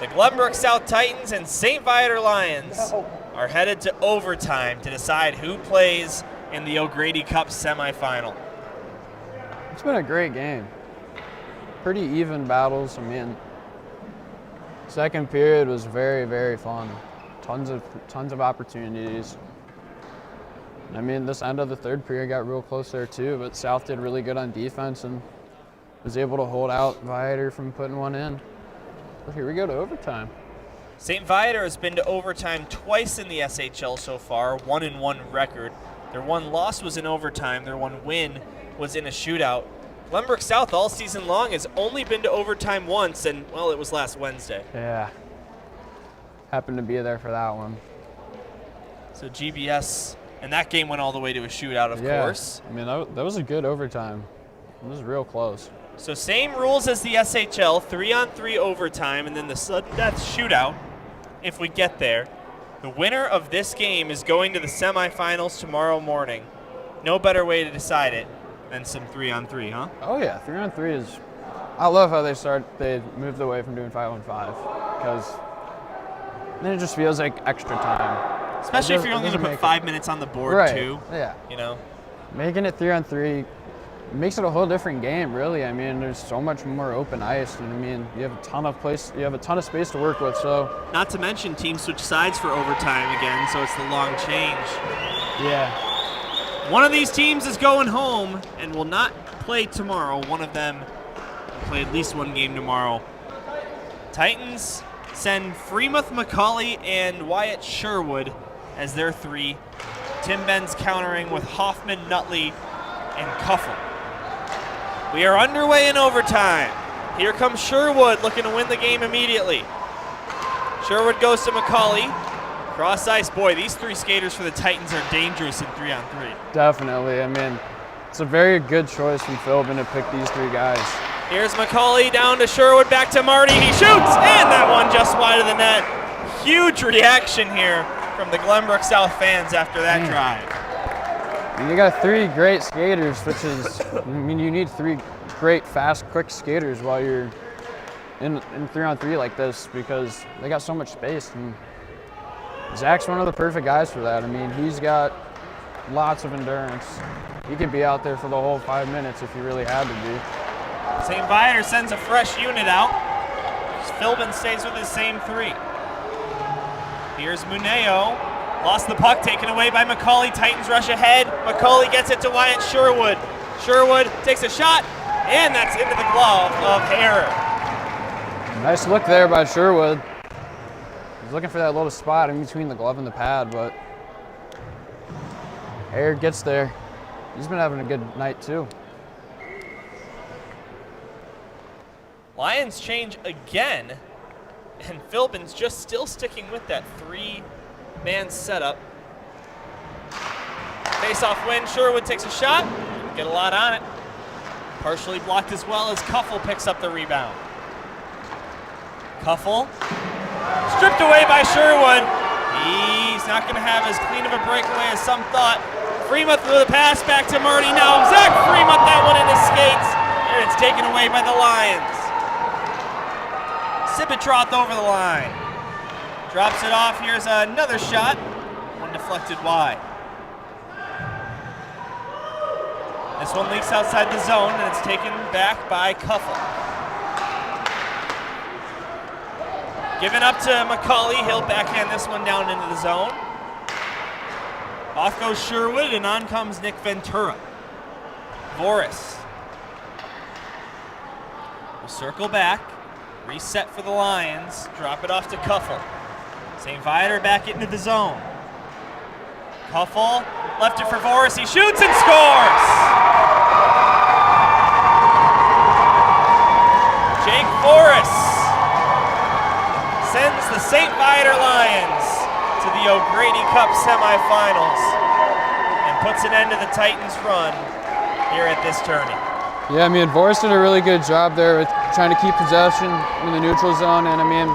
The Glenbrook South Titans and St. Viator Lions are headed to overtime to decide who plays in the O'Grady Cup semifinal. It's been a great game. Pretty even battles. I mean, second period was very, very fun. Tons of opportunities. I mean, this end of the third period got real close there too, but South did really good on defense and was able to hold out Viator from putting one in. But here we go to overtime. St. Viator has been to overtime twice in the SHL so far, 1-1 record. Their one loss was in overtime. Their one win was in a shootout. Glenbrook South all season long has only been to overtime once, and, well, it was last Wednesday. Yeah. Happened to be there for that one. So GBS, and that game went all the way to a shootout, of course. I mean, that was a good overtime. It was real close. So same rules as the SHL, 3-on-3 overtime, and then the sudden death shootout, if we get there. The winner of this game is going to the semifinals tomorrow morning. No better way to decide it than some 3-on-3, huh? Oh yeah, 3-on-3 is. I love how they moved away from doing 5-on-5 because then it just feels like extra time. Especially if you're only going to put 5 minutes on the board too. Yeah. You know, making it 3-on-3 makes it a whole different game, really. I mean, there's so much more open ice, and I mean, you have a ton of space to work with. So. Not to mention teams switch sides for overtime again, so it's the long change. Yeah. One of these teams is going home and will not play tomorrow. One of them will play at least one game tomorrow. Titans send Freemuth, McCauley, and Wyatt Sherwood as their three. Tim Benz countering with Hoffman, Nutley, and Kuffel. We are underway in overtime. Here comes Sherwood looking to win the game immediately. Sherwood goes to McCauley. Cross ice, boy, these three skaters for the Titans are dangerous in 3-on-3. Definitely. I mean, it's a very good choice from Philbin to pick these three guys. Here's McCauley down to Sherwood, back to Marty. He shoots, and that one just wide of the net. Huge reaction here from the Glenbrook South fans after that drive. You got three great skaters, which is, I mean, you need three great, fast, quick skaters while you're in 3-on-3 like this because they got so much space. And Zach's one of the perfect guys for that. I mean, he's got lots of endurance. He could be out there for the whole 5 minutes if he really had to be. St. Viator sends a fresh unit out. Philbin stays with his same three. Here's Muneo. Lost the puck, taken away by McCauley. Titans rush ahead. McCauley gets it to Wyatt Sherwood. Sherwood takes a shot, and that's into the glove of Harrer. Nice look there by Sherwood. He's looking for that little spot in between the glove and the pad, but Harrer gets there. He's been having a good night too. Lions change again, and Philbin's just still sticking with that three-man setup. Face-off win, Sherwood takes a shot, get a lot on it. Partially blocked as well as Kuffel picks up the rebound. Cuffle. Stripped away by Sherwood. He's not going to have as clean of a breakaway as some thought. Fremont with a pass back to Marty now. Zach Fremont, that one in his skates. And it's taken away by the Lions. Sibitroth over the line. Drops it off. Here's another shot. One deflected wide. This one leaks outside the zone, and it's taken back by Cuffle. Given up to McCauley. He'll backhand this one down into the zone. Off goes Sherwood, and on comes Nick Ventura. Voris will circle back. Reset for the Lions. Drop it off to Cuffle. St. Viator back into the zone. Cuffle left it for Voris. He shoots and scores! Jake Voris sends the St. Viator Lions to the O'Grady Cup semifinals and puts an end to the Titans' run here at this tourney. Yeah, I mean, Voris did a really good job there with trying to keep possession in the neutral zone, and I mean,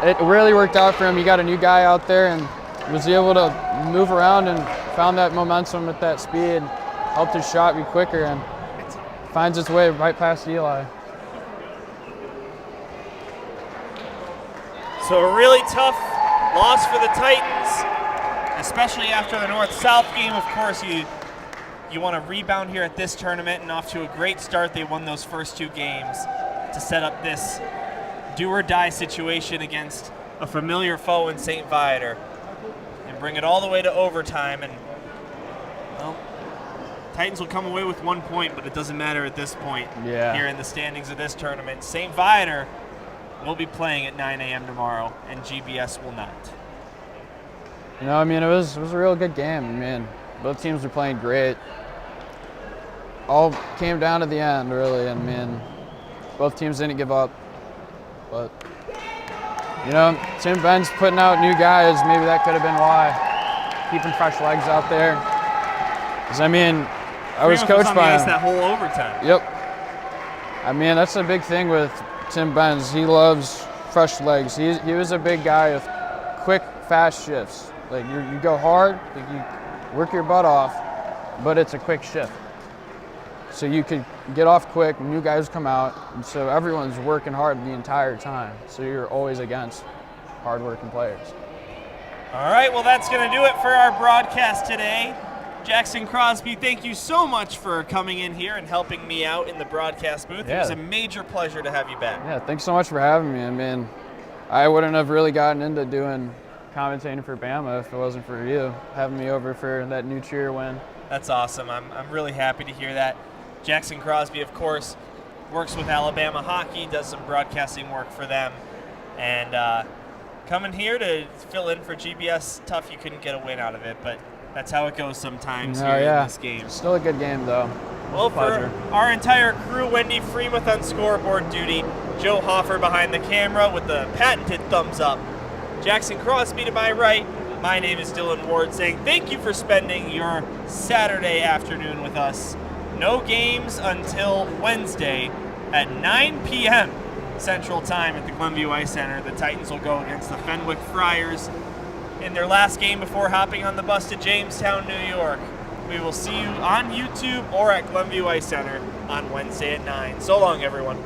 it really worked out for him. He got a new guy out there and was able to move around and found that momentum with that speed, helped his shot be quicker, and finds its way right past Eli. So a really tough loss for the Titans, especially after the North-South game. Of course, you want to rebound here at this tournament, and off to a great start. They won those first two games to set up this do-or-die situation against a familiar foe in St. Viator and bring it all the way to overtime. And, well, Titans will come away with 1 point, but it doesn't matter at this point here in the standings of this tournament. St. Viator will be playing at 9 a.m. tomorrow, and GBS will not. You know, I mean, it was a real good game. I mean, both teams were playing great. All came down to the end, really. I mean, both teams didn't give up. But, you know, Tim Ben's putting out new guys. Maybe that could have been why. Keeping fresh legs out there. Because, I mean, I was coached by him. That whole overtime. Yep. I mean, that's the big thing with Tim Benz. He loves fresh legs. He was a big guy with quick, fast shifts. Like, you go hard, like you work your butt off, but it's a quick shift. So you could get off quick, new guys come out, and so everyone's working hard the entire time. So you're always against hard-working players. All right, well, that's going to do it for our broadcast today. Jackson Crosby, thank you so much for coming in here and helping me out in the broadcast booth. Yeah. It was a major pleasure to have you back. Yeah, thanks so much for having me. I mean, I wouldn't have really gotten into doing commentating for Bama if it wasn't for you having me over for that new cheer win. That's awesome. I'm really happy to hear that. Jackson Crosby, of course, works with Alabama Hockey, does some broadcasting work for them, and coming here to fill in for GBS, tough you couldn't get a win out of it, but that's how it goes sometimes here in this game. Still a good game, though. Well, for our entire crew, Wendy Freemuth on scoreboard duty, Joe Hoffer behind the camera with the patented thumbs up, Jackson Crosby to my right, my name is Dylan Ward, saying thank you for spending your Saturday afternoon with us. No games until Wednesday at 9 p.m. Central Time at the Glenview Ice Center. The Titans will go against the Fenwick Friars in their last game before hopping on the bus to Jamestown, New York. We will see you on YouTube or at Glenview Ice Center on Wednesday at 9. So long, everyone.